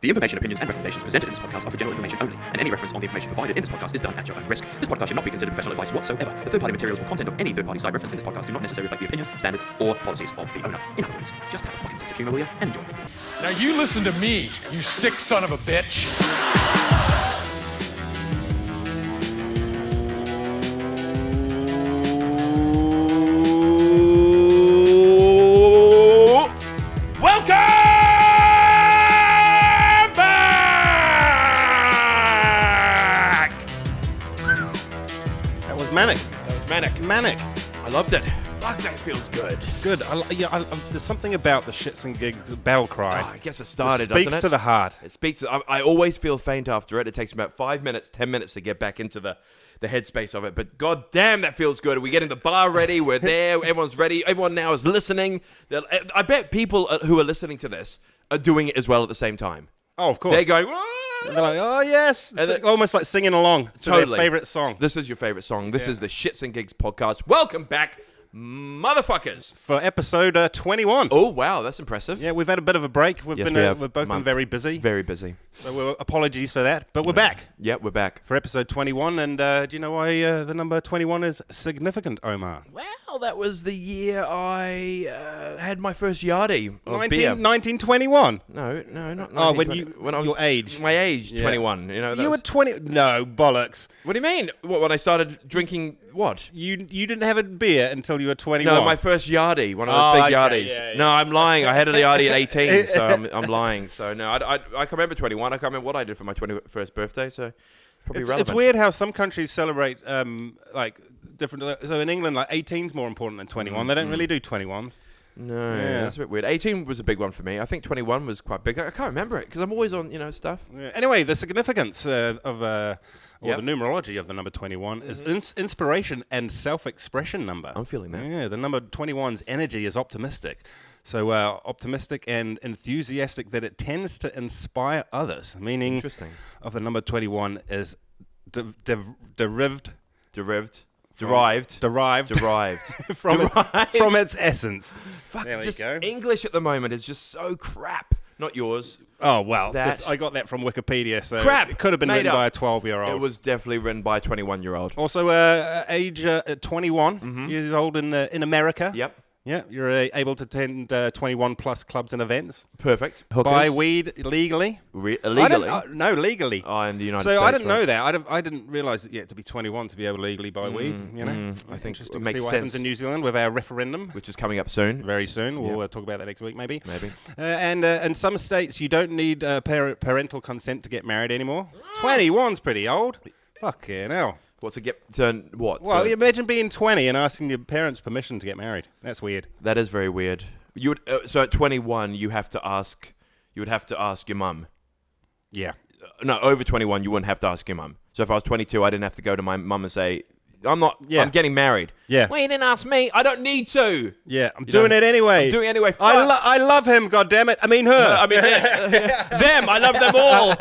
The information, opinions, and recommendations presented in this podcast are for general information only, and any reference on the information provided in this podcast is done at your own risk. This podcast should not be considered professional advice whatsoever. The third-party materials or content of any third-party site referenced in this podcast do not necessarily reflect the opinions, standards, or policies of the owner. In other words, just have a fucking sense of humor, will you? And enjoy. Now you listen to me, you sick son of a bitch. Manic. I loved it. Fuck, that feels good. It's good. There's something about the Shits and Gigs battle cry. I guess it started, speaks doesn't it? to the heart. It speaks. I always feel faint after it. It takes about 5 minutes, 10 minutes to get back into the headspace of it. But god damn, that feels good. We're getting the bar ready. We're there. Everyone's ready. Everyone now is listening. I bet people who are listening to this are doing it as well at the same time. Oh, of course. They're going, they're like, oh yes, almost like singing along to their favorite song. This is your favorite song. This is the Shits and Gigs podcast. Welcome back, motherfuckers, for episode 21. Oh wow, that's impressive. Yeah, we've had a bit of a break. We've both been very busy. Very busy. So apologies for that, but we're back. Yeah, we're back for episode 21. And do you know why the number 21 is significant, Omar? Well, that was the year I had my first yardie of beer. 1921. No, not. Oh, when I was your age. My age, 21. You know, you were 20. No bollocks. What do you mean? What, when I started drinking? What? You didn't have a beer until you were 21. No, my first yardie, one of those big yardies. Yeah. No, I'm lying. I had the yardie at 18, so I'm lying. So no, I can remember 21. I can't remember what I did for my 21st birthday. So probably relevant. It's weird how some countries celebrate like different. So in England, like 18's more important than 21. They don't really do 21s. No, that's a bit weird. 18 was a big one for me. I think 21 was quite big. I can't remember it because I'm always on, stuff. Yeah. Anyway, the significance of the numerology of the number 21 is inspiration and self-expression number. I'm feeling that. Yeah, the number 21's energy is optimistic. So optimistic and enthusiastic that it tends to inspire others. Meaning of the number 21 is derived from its essence. Fuck, English at the moment is just so crap. Not yours. Oh, well, I got that from Wikipedia, so crap. It could have been written by a 12-year-old. It was definitely written by a 21-year-old. Also, age 21 years old in America. Yep. Yeah, you're able to attend 21-plus clubs and events. Perfect. Hookers. Buy weed legally. Illegally? No, legally. Oh, in the United States. So I didn't know that. I didn't realise that you had to be 21 to be able to legally buy weed. I think interesting it to see what happens in New Zealand with our referendum, which is coming up soon. Very soon. We'll talk about that next week, maybe. Maybe. And in some states, you don't need parental consent to get married anymore. 21's pretty old. Fucking hell. What's it get turned? What? Well, imagine being 20 and asking your parents' permission to get married. That's weird. That is very weird. You would so at 21, you would have to ask your mum. Yeah. No, over 21, you wouldn't have to ask your mum. So if I was 22, I didn't have to go to my mum and say, I'm getting married. Yeah. Well, you didn't ask me. I don't need to. Yeah, I'm doing it anyway. I'm doing it anyway. I love him, goddammit. I mean her. I mean them. I love them all.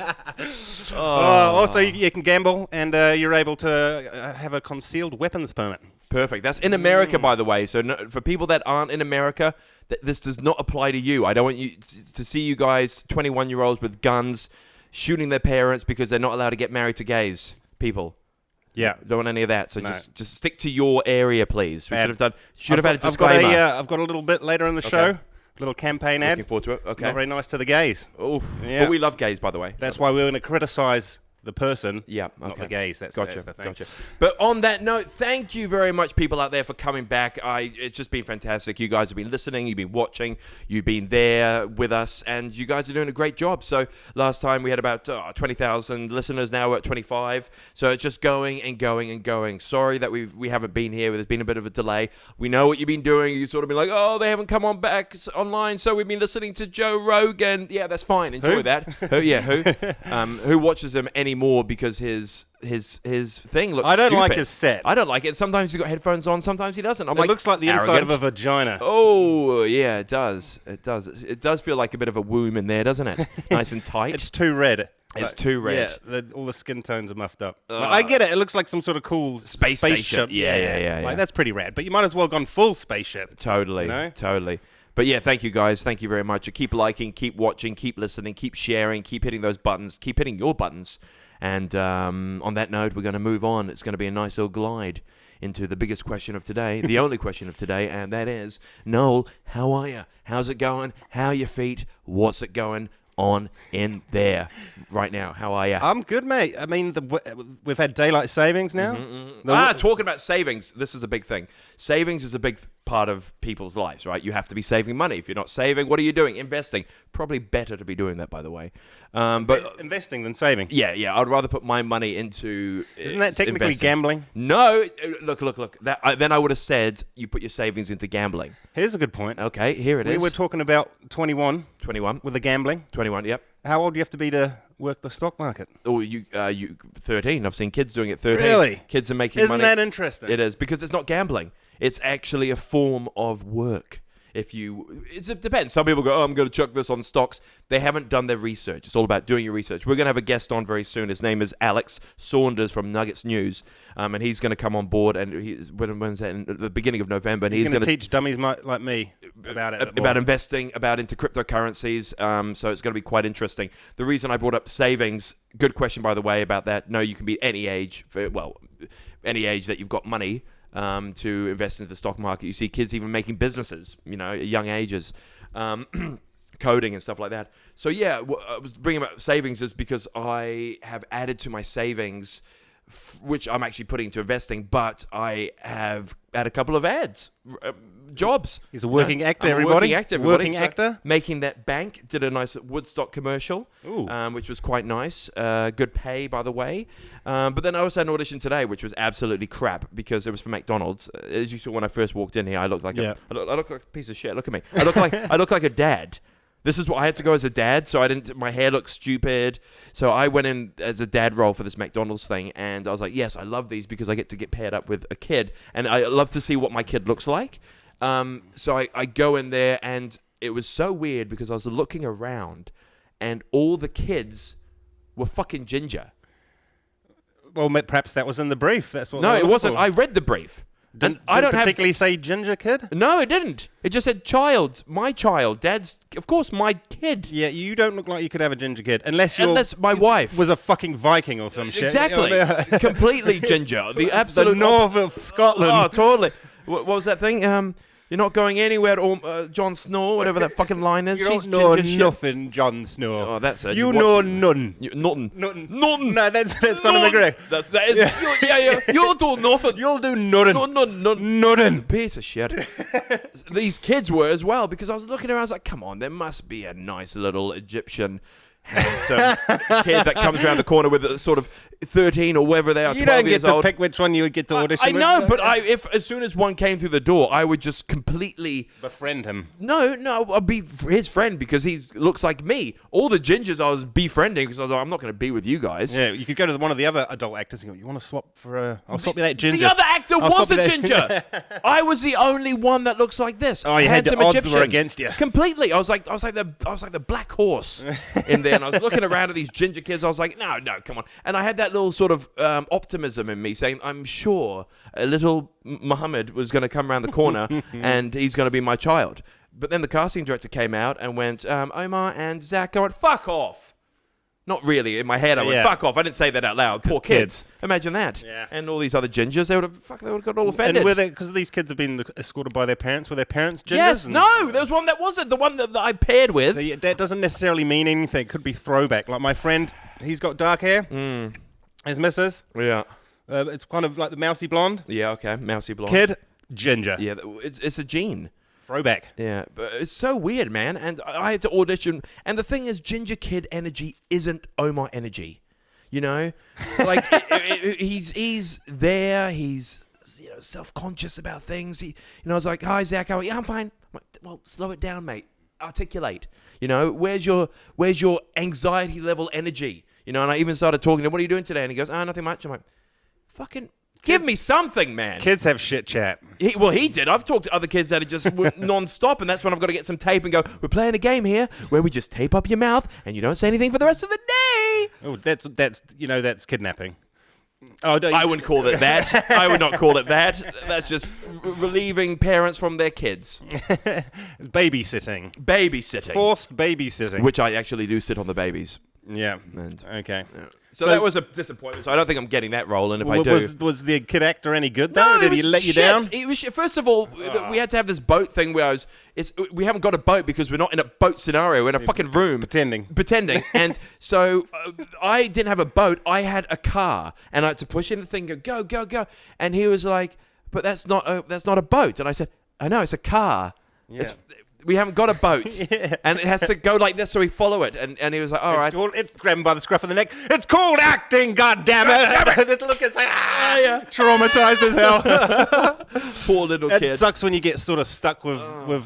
Also, you can gamble, and you're able to have a concealed weapons permit. Perfect. That's in America, by the way. So for people that aren't in America, this does not apply to you. I don't want you to see you guys, 21-year-olds with guns, shooting their parents because they're not allowed to get married to gays. People. Yeah, don't want any of that. So just stick to your area, please. We should have had a disclaimer. I've got a little bit later in the show, a little campaign ad. Looking forward to it. Okay. Not very nice to the gays. Oof. Yeah. But we love gays, by the way. That's why we're going to criticize the person, not the gays. That's the thing. Gotcha. But on that note, thank you very much, people out there, for coming back. It's just been fantastic. You guys have been listening, you've been watching, you've been there with us, and you guys are doing a great job. So last time we had about 20,000 listeners. Now we're at 25. So it's just going and going and going. Sorry that we haven't been here. There's been a bit of a delay. We know what you've been doing. You've sort of been like, oh, they haven't come on back online, so we've been listening to Joe Rogan. Yeah, that's fine. Enjoy that. Who watches them anymore because his thing looks I don't stupid. like his set. I don't like it. Sometimes he's got headphones on, sometimes he doesn't. It looks like the inside of a vagina. Oh, yeah, it does. It does feel like a bit of a womb in there, doesn't it? Nice and tight. It's too red. It's too red. Yeah, all the skin tones are muffed up. I get it. It looks like some sort of cool spaceship. Yeah. Like, that's pretty rad. But you might as well have gone full spaceship. Totally. You know? Totally. But yeah, thank you guys. Thank you very much. Keep liking, keep watching, keep listening, keep sharing, keep hitting those buttons, keep hitting your buttons. And on that note, we're going to move on. It's going to be a nice little glide into the biggest question of today, the only question of today, and that is, Noel, how are you? How's it going? How are your feet? What's it going on in there right now? How are you? I'm good, mate. I mean, we've had daylight savings now. Talking about savings, this is a big thing. Savings is a big part of people's lives, right? You have to be saving money. If you're not saving, what are you doing? Investing. Probably better to be doing that, by the way. But investing than saving. Yeah. I'd rather put my money into. Isn't that technically investing. gambling? No. Look. Then I would have said you put your savings into gambling. Here's a good point. Okay, here it is. We were talking about 21. 21. With the gambling. 21. Yep. How old do you have to be to work the stock market? Oh, you 13. I've seen kids doing it 13. Really? Kids are making Isn't money. that interesting? It is, because it's not gambling. It's actually a form of work. It depends. Some people go, oh, I'm going to chuck this on stocks. They haven't done their research. It's all about doing your research. We're going to have a guest on very soon. His name is Alex Saunders from Nuggets News, and he's going to come on board. And when's that? In the beginning of November. And he's going to teach dummies like me about it. About investing, into cryptocurrencies. So it's going to be quite interesting. The reason I brought up savings, good question, by the way, about that. No, you can be any age, any age that you've got money. To invest into the stock market. You see kids even making businesses, at young ages, coding and stuff like that. So yeah, I was bringing up savings is because I have added to my savings, which I'm actually putting into investing, but I have had a couple of ads, jobs. He's a working actor, everybody. Working actor. Making that bank. Did a nice Woodstock commercial, which was quite nice. Good pay, by the way. But then I also had an audition today, which was absolutely crap because it was for McDonald's. As you saw when I first walked in here, I looked like I looked like a piece of shit. Look at me. I look like a dad. This is what I had to go as a dad, so my hair looked stupid. So I went in as a dad role for this McDonald's thing, and I was like, yes, I love these because I get to get paired up with a kid, and I love to see what my kid looks like. So I go in there, and it was so weird because I was looking around, and all the kids were fucking ginger. Well, perhaps that was in the brief. That's what. No, it wasn't. I read the brief. Did it particularly say ginger kid? No, it didn't. It just said child, my child, dad's, of course, my kid. Yeah, you don't look like you could have a ginger kid unless my wife was a fucking Viking or some shit. Exactly, completely ginger. The absolute the north of Scotland. Oh, totally. What was that thing? You're not going anywhere, Jon Snow, whatever that fucking line is. You don't know nothing, Jon Snow. Oh, that's it. You know none. Nothing. Nothing. No, that's Conor McGregor. That is. Yeah. You'll do nothing. You'll do nothing. Nothing. Piece of shit. These kids were as well, because I was looking around, I was like, come on, there must be a nice little Egyptian handsome kid that comes around the corner with a sort of 13 or whatever they are. You don't get to pick which one you would get to audition I know, but if as soon as one came through the door, I would just completely befriend him. No, I'd be his friend because he looks like me. All the gingers I was befriending because I was like, I'm not going to be with you guys. Yeah, you could go to one of the other adult actors and go, you want to swap for I'll swap you that ginger. The other actor was a ginger. I was the only one that looks like this. Oh, you had the odds were against you. Completely. I was like the black horse in there, and I was looking around at these ginger kids. I was like, no, come on. And I had that little sort of optimism in me saying, I'm sure a little Muhammad was going to come around the corner and he's going to be my child. But then the casting director came out and went, Omar and Zach, I went, fuck off. Not really. In my head, I went, fuck off. I didn't say that out loud. Poor kids. Imagine that. Yeah. And all these other gingers, they would have got all offended. And were they, because these kids have been escorted by their parents, were their parents gingers? Yes, no. There was one that wasn't. The one that I paired with. So yeah, that doesn't necessarily mean anything. It could be throwback. Like my friend, he's got dark hair. His missus. Yeah. It's kind of like the mousy blonde. Yeah, okay. Mousy blonde. Kid, ginger. Yeah, it's a gene. Throwback. Yeah, but it's so weird, man. And I had to audition. And the thing is, ginger kid energy isn't Omar energy. You know? Like, he's there. He's self-conscious about things. I was like, hi, Zach. How are you? Yeah, I'm fine. I'm like, well, slow it down, mate. Articulate. Where's your anxiety level energy? And I even started talking to him, what are you doing today? And he goes, nothing much. I'm like, fucking... Give me something, man. Kids have shit chat. He did. I've talked to other kids that are just non-stop, and that's when I've got to get some tape and go, we're playing a game here where we just tape up your mouth and you don't say anything for the rest of the day. Oh, that's kidnapping. Oh, don't I wouldn't call it that. I would not call it that. That's just relieving parents from their kids. Babysitting. Babysitting. Forced babysitting. Which I actually do sit on the babies. Yeah. And, Okay. yeah. So that was a disappointment. So I don't think I'm getting that role. And if I do, was the kid actor any good though? Did he let you down? It was shit. First of all, we had to have this boat thing where we haven't got a boat because we're not in a boat scenario. We're in a fucking room pretending. And so I didn't have a boat. I had a car, and I had to push in the thing. Go. And he was like, "But that's not a boat." And I said, "I know, it's a car. Yeah. We haven't got a boat, and it has to go like this, so we follow it." And he was like, "All right." It's grab him by the scruff of the neck. It's called acting, goddammit! This look is like, traumatized as hell. Poor little kid. It sucks when you get sort of stuck with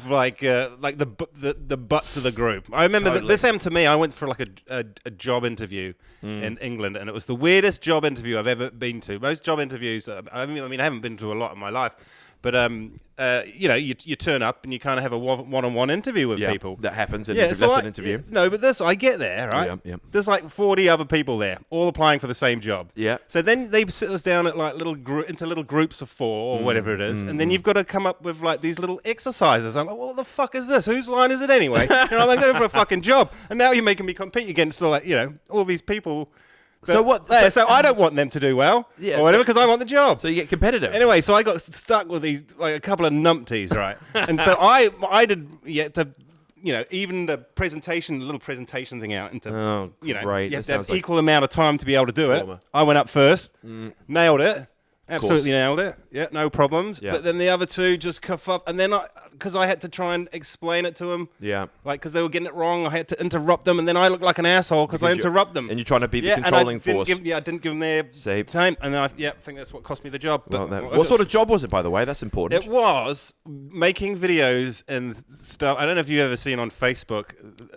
like the butts of the group. I remember that this happened to me. I went for like a job interview in England, and it was the weirdest job interview I've ever been to. Most job interviews, I haven't been to a lot in my life. But you turn up and you kind of have a one-on-one interview with people. That happens in an interview. No, but I get there, right? Yeah. There's like 40 other people there, all applying for the same job. Yeah. So then they sit us down at like into little groups of 4 or whatever it is, and then you've got to come up with like these little exercises. I'm like, what the fuck is this? Whose line is it anyway? I'm going for a fucking job, and now you're making me compete against all these people. So I don't want them to do well or whatever because I want the job. So you get competitive. Anyway, so I got stuck with these like a couple of numpties, right? And so I did even the little presentation thing out into you have to have equal amount of time to be able to do it. I went up first, nailed it. Absolutely nailed it. Yeah, no problems. Yeah. But then the other two just cuff up, and then because I had to try and explain it to them. Yeah. Like because they were getting it wrong, I had to interrupt them, and then I looked like an asshole because I interrupt them. And you're trying to be the controlling force. I didn't give them their time, and then I think that's what cost me the job. But what sort of job was it, by the way? That's important. It was making videos and stuff. I don't know if you've ever seen on Facebook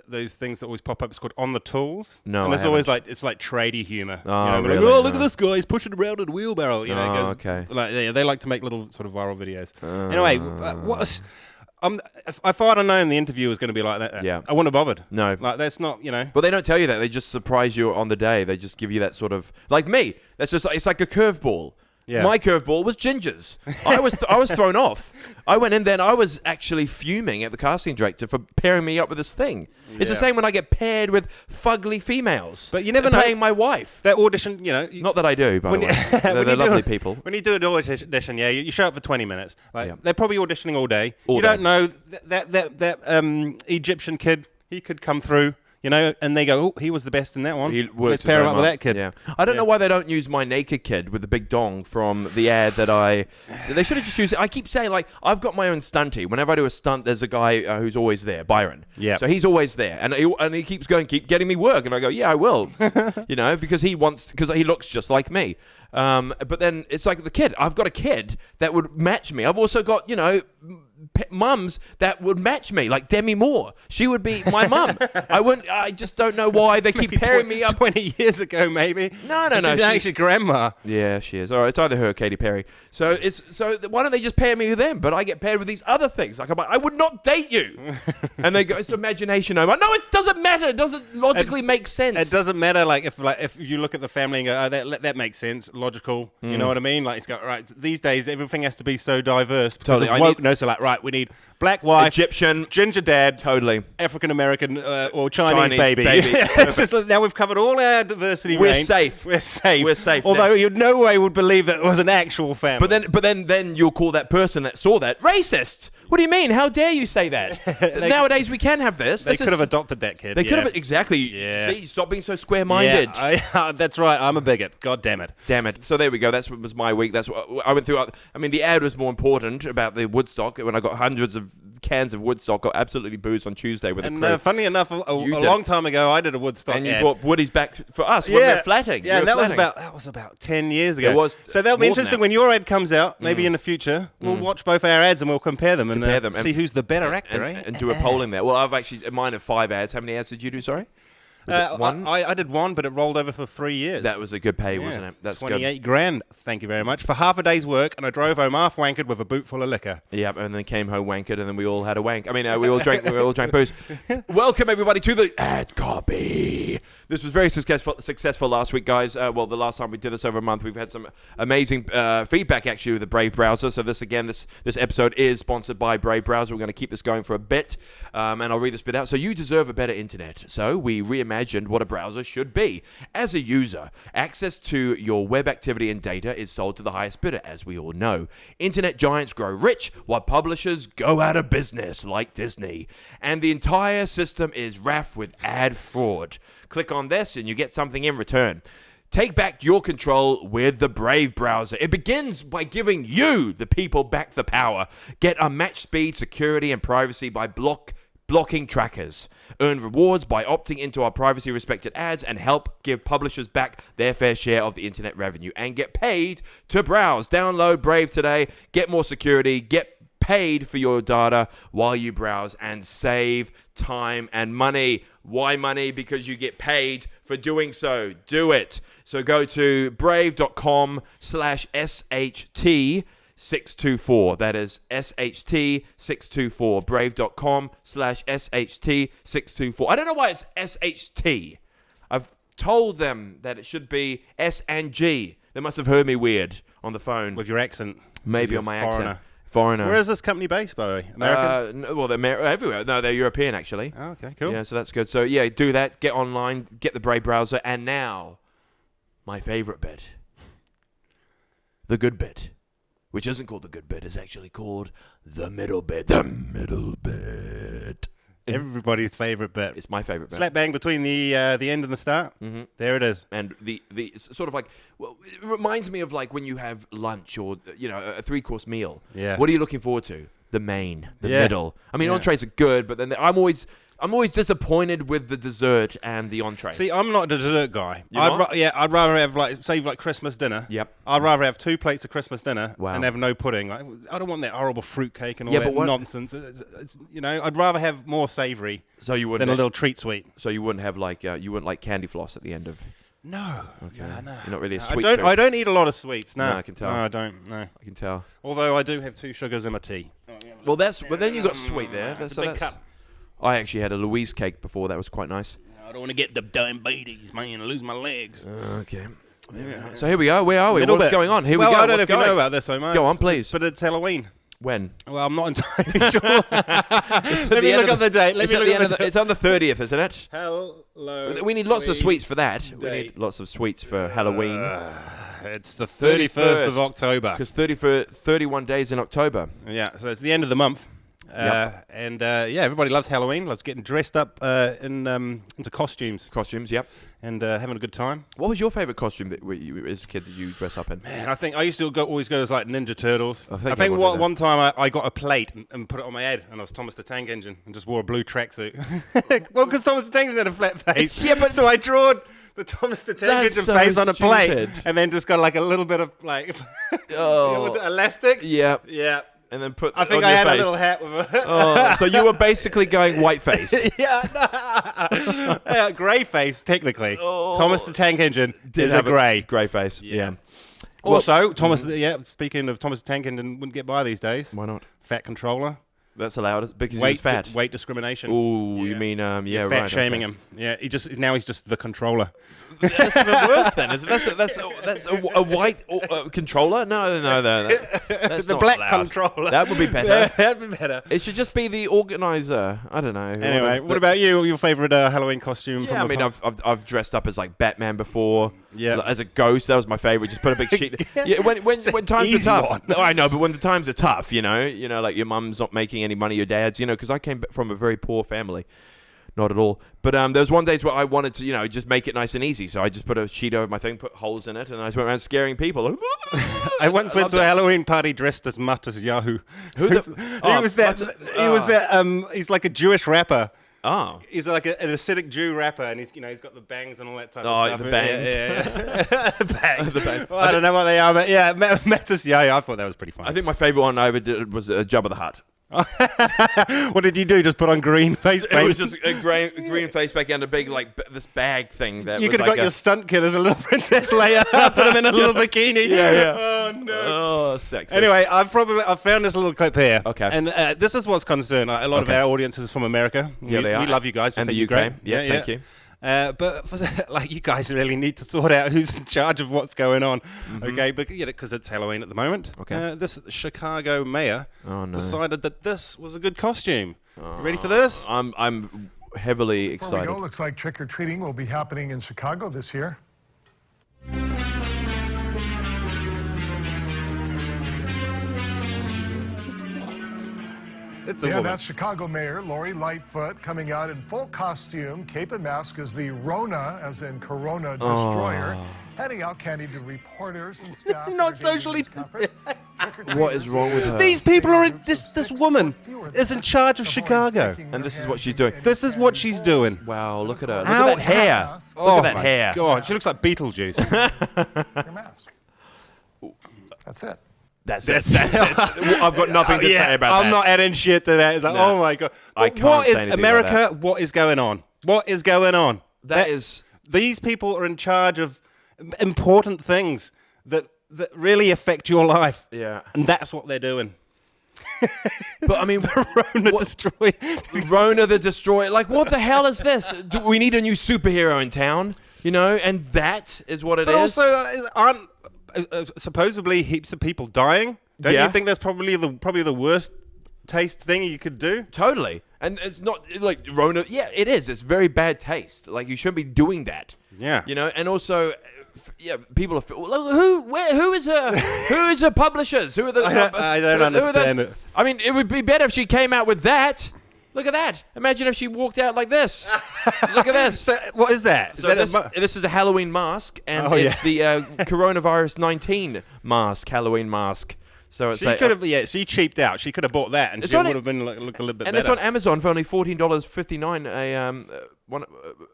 those things that always pop up. It's called On the Tools. No, and it's always like tradie humor. Oh, really? Look at this guy! He's pushing around in a wheelbarrow. Okay. Like they like to make little sort of viral videos. Anyway, if I'd have known the interview was going to be like that, I wouldn't have bothered. No, like that's not But they don't tell you that. They just surprise you on the day. They just give you that sort of like me. That's just it's like a curveball. Yeah. My curveball was Ginger's. I was thrown off. I went in there and I was actually fuming at the casting director for pairing me up with this thing. It's the same when I get paired with fugly females. But you never know. Playing my wife. That audition, Not that I do, by the way. They're lovely people. When you do an audition, you show up for 20 minutes. They're probably auditioning all day. You don't know that Egyptian kid, he could come through. And they go, he was the best in that one. Let's pair him up with that kid. Yeah. I don't know why they don't use my naked kid with the big dong from the ad that They should have just used it. I keep saying, like, I've got my own stunty. Whenever I do a stunt, there's a guy who's always there, Byron. Yeah. So he's always there. And he keeps keep getting me work. And I go, yeah, I will. Because he looks just like me. But then it's like the kid. I've got a kid that would match me. I've also got, mums that would match me, like Demi Moore. She would be my mum. I just don't know why they keep pairing me up. 20 years ago, maybe. No. She's actually grandma. Yeah, she is. All right, it's either her or Katy Perry. So why don't they just pair me with them? But I get paired with these other things. Like I would not date you. And they go, it's imagination. I'm like, no, it doesn't matter. It doesn't logically make sense. It doesn't matter. Like if you look at the family and go, that makes sense, logical. You know what I mean? Like it's got right. These days, everything has to be so diverse. Totally. Wokeness. So like, right, we need black wife, Egyptian, ginger dad, totally, African American or Chinese baby. It's just like, now we've covered all our diversity. We're range. safe. We're safe. We're safe. Although you no way would believe that it was an actual family. But then you'll call that person that saw that racist. What do you mean? How dare you say that? Nowadays we can have this. They could have adopted that kid. They could have exactly. Yeah. See, stop being so square-minded. Yeah, that's right. I'm a bigot. God damn it. Damn it. So there we go. That's what was my week. That's what I went through. I mean, the ad was more important about the Woodstock when I got hundreds of cans of Woodstock. Got absolutely boozed on Tuesday with a crew. And funny enough, a long time ago, I did a Woodstock and you ad. brought Woodies back for us. Yeah, we're flatting. Yeah, and that was about 10 years ago. It was. So that'll be interesting when your ad comes out. Maybe in the future, we'll watch both our ads and we'll compare them and see who's the better actor, and do a poll in there. Well, I've actually mine are 5 ads. How many ads did you do? Sorry. One? I did one, but it rolled over for 3 years. That was a good pay, wasn't it? That's 28 grand. Thank you very much for half a day's work, and I drove home half wankered with a boot full of liquor. Yep, and then came home wankered, and then we all had a wank. I mean, we all drank booze. Welcome everybody to the ad copy. This was very successful last week, guys. Well, the last time we did this over a month, we've had some amazing feedback actually with the Brave browser. So this episode is sponsored by Brave browser. We're going to keep this going for a bit, and I'll read this bit out. So you deserve a better internet. So we reimagined what a browser should be. As a user, access to your web activity and data is sold to the highest bidder, as we all know. Internet giants grow rich while publishers go out of business, like Disney. And the entire system is rife with ad fraud. Click on this and you get something in return. Take back your control with the Brave browser. It begins by giving you, the people, back the power. Get unmatched speed, security, and privacy by blocking trackers. Earn rewards by opting into our privacy-respected ads and help give publishers back their fair share of the internet revenue. And get paid to browse. Download Brave today. Get more security. Get paid for your data while you browse and save time and money. Why money? Because you get paid for doing so. Do it. So go to brave.com/SHT624. That is SHT624. Brave.com/SHT624. I don't know why it's SHT. I've told them that it should be S and G. They must have heard me weird on the phone. With your accent. Maybe on my foreigner. accent. Foreigner. Where is this company based, by the way? American? No, well, they're everywhere. No, they're European, actually. Oh, okay, cool. Yeah, so that's good. So, yeah, do that. Get online. Get the Brave browser. And now, my favorite bit. The good bit. Which isn't called the good bit. It's actually called the middle bit. The middle bit. Everybody's favorite bit. It's my favorite bit. Slap bang between the end and the start. Mm-hmm. There it is. And the it's sort of like, well, it reminds me of like when you have lunch or, you know, a 3-course meal. Yeah. What are you looking forward to? The main, the middle. I mean, entrees are good, but then I'm always disappointed with the dessert and the entree. See, I'm not a dessert guy. You're not? I'd rather have save Christmas dinner. Yep. I'd rather have 2 plates of Christmas dinner Wow. and have no pudding. Like, I don't want that horrible fruit cake and all Yeah, that but nonsense. It's, you know, I'd rather have more savoury So you than wouldn't a little treat sweet. So you wouldn't have like you wouldn't like candy floss at the end of. No. Okay. No. You're not really a sweet. I don't eat a lot of sweets. No. No, I can tell. No, I don't. No. I can tell. Although I do have 2 sugars in my tea. Well, then you got sweet there. It's a big cup. I actually had a Louise cake before. That was quite nice. I don't want to get the diabetes, man. I lose my legs. Okay. So here we are. Where are we? Middle What's bit. going on? Here well, we go. I don't know What's if you know going? about this, Omar. Go on, please. But it's Halloween. When? Well, I'm not entirely sure. Let me look up the date. It's on the 30th, isn't it? Hello. We need lots of sweets for that. We need lots of sweets for Halloween. It's the 31st of October. Because 31 days in October. Yeah, so it's the end of the month. Yep. And everybody loves Halloween. Loves getting dressed up into costumes. Costumes, yep. And having a good time. What was your favourite costume that you, as a kid that you dress up in? Man, I think I used to always go as like Ninja Turtles. I think everyone did that. one time I got a plate and put it on my head, and I was Thomas the Tank Engine and just wore a blue tracksuit. Well, because Thomas the Tank Engine had a flat face. Yeah, but so I drawed the Thomas the Tank Engine so face on a plate, stupid. and then just got like a little bit of like Oh. elastic. Yeah. Yeah. And then put. I think on I your had face. a little hat with a. Oh, so you were basically going whiteface. Yeah, grey face technically. Oh. Thomas the Tank Engine is a grey. Grey face. Yeah. Also, Thomas. Speaking of Thomas the Tank Engine, wouldn't get by these days. Why not? Fat controller. That's allowed because he was fat. Weight discrimination. Ooh, you mean Fat right? shaming okay. him. Yeah, now he's just the controller. That's even worse then. That's a white controller. No. That's the not black allowed. controller. That would be better. That'd be better. It should just be the organizer. I don't know. Anyway, what about you? Your favourite Halloween costume? Yeah, I mean, I've dressed up as like Batman before. Yeah. As a ghost, that was my favorite. Just put a big sheet. Yeah, when times are tough. No, I know, but when the times are tough, you know, like your mum's not making any money, your dad's, you know, because I came from a very poor family. Not at all. But there was one days where I wanted to, you know, just make it nice and easy. So I just put a sheet over my thing, put holes in it, and I just went around scaring people. I once went to a Halloween party dressed as Mutt as Yahoo. Who the? He's like a Jewish rapper. Oh. He's like an acidic Jew rapper, and he's got the bangs and all that type of stuff. The bangs. Yeah. Bangs. The bangs. Well, I don't know what they are, but yeah, Matt as Yahoo. I thought that was pretty fun. I think my favorite one I ever did was Jabba the Hutt. What did you do? Just put on green face paint? It was just a green face paint and a big this bag thing. That you was could have got your stunt kid as a little Princess Leia. Put him in a little bikini. Yeah. Oh no. Oh, sexy. Anyway, I've found this little clip here. Okay. And this is what's concerned. A lot of our audience is from America. Yeah, they are. We love you guys. And the UK. Great. Yeah, thank you. But you guys really need to sort out who's in charge of what's going on, okay? Because it's Halloween at the moment. Okay. This Chicago mayor decided that this was a good costume. You ready for this? I'm heavily excited. Before we go, looks like trick-or-treating will be happening in Chicago this year. That's Chicago Mayor Lori Lightfoot coming out in full costume, cape and mask as the Rona, as in Corona Destroyer, handing out candy to reporters and staff. Not socially. What is wrong with her? These people are this woman is in charge of Chicago, and this is what she's doing. This is what she's doing. Wow, look at her. Look at that hair. Look at that hair. God, she looks like Beetlejuice. Your mask. That's it. That's it. I've got nothing to say about that. I'm not adding shit to that. It's like, oh my God. I But can't what say is anything America? about that. What is going on? What is going on? That is... These people are in charge of important things that really affect your life. Yeah. And that's what they're doing. But I mean, Rona Destroyer. Rona the Destroyer. Like, what the hell is this? Do we need a new superhero in town, and that is what it is. But also, aren't supposedly heaps of people dying? Don't you think that's probably the worst taste thing you could do? Totally. And it's not like Rona. Yeah, it is. It's very bad taste. Like, you shouldn't be doing that. Yeah. And also, people are. Who is her? Who is her publishers? Who are the? I don't understand it. I mean, it would be better if she came out with that. Look at that. Imagine if she walked out like this. Look at this. So, what is that? So this is a Halloween mask, and it's the coronavirus 19 mask, Halloween mask. So it's she cheaped out. She could have bought that, and she would have been looked a little bit better. And it's on Amazon for only $14.59.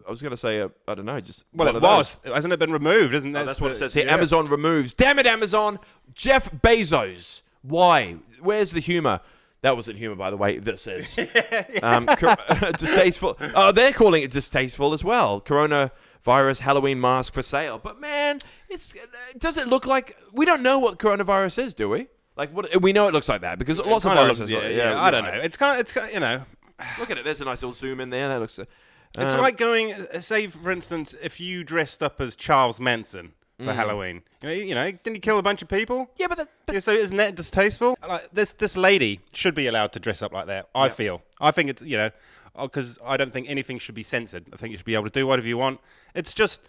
I was going to say, I don't know, just it was. Hasn't it been removed? Isn't that? That's what it says here. Yeah. Amazon removes. Damn it, Amazon! Jeff Bezos. Why? Where's the humor? That wasn't humor, by the way. This is distasteful. Oh, they're calling it distasteful as well. Coronavirus Halloween mask for sale. But man, does it look like we don't know what coronavirus is, do we? Like, what we know it looks like that because lots of viruses. I don't know. It's kind of Look at it. There's a nice little zoom in there. That looks. It's like going. Say, for instance, if you dressed up as Charles Manson for Halloween, didn't he kill a bunch of people? Yeah, but so isn't that distasteful? Like this lady should be allowed to dress up like that. I feel. I think it's because I don't think anything should be censored. I think you should be able to do whatever you want. It's just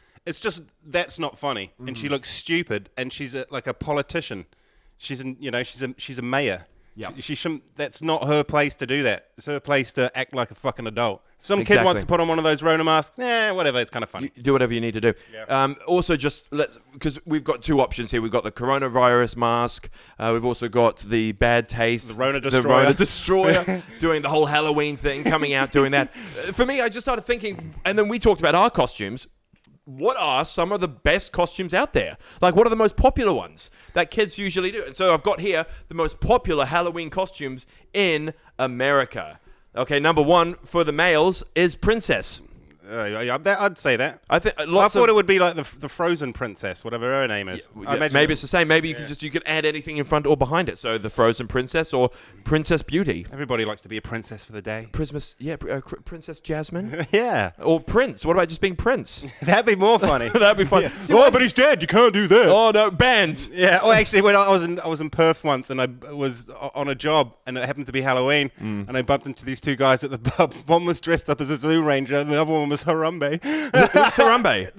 that's not funny, and she looks stupid, and she's like a politician. She's a mayor. Yeah. She shouldn't. That's not her place to do that. It's her place to act like a fucking adult. If some kid wants to put on one of those Rona masks, whatever. It's kind of funny. You do whatever you need to do. Yeah. Also, because we've got two options here. We've got the coronavirus mask. We've also got the bad taste. The Rona Destroyer. The Rona Destroyer doing the whole Halloween thing, coming out doing that. For me, I just started thinking, and then we talked about our costumes. What are some of the best costumes out there? Like, what are the most popular ones that kids usually do? And so I've got here the most popular Halloween costumes in America. Okay, number one for the males is princess. I'd say that. I thought it would be like the Frozen princess, whatever her name is. Maybe it's the same. Maybe you could add anything in front or behind it. So the Frozen princess or Princess Beauty. Everybody likes to be a princess for the day. Princess Jasmine. Yeah. Or Prince. What about just being Prince? That'd be more funny. That'd be fun. Yeah. But he's dead. You can't do that. Oh no, banned. Yeah. Oh, actually, when I was in Perth once, and I was on a job, and it happened to be Halloween, and I bumped into these two guys at the pub. One was dressed up as a zoo ranger, and the other one was Harambe. What's Harambe?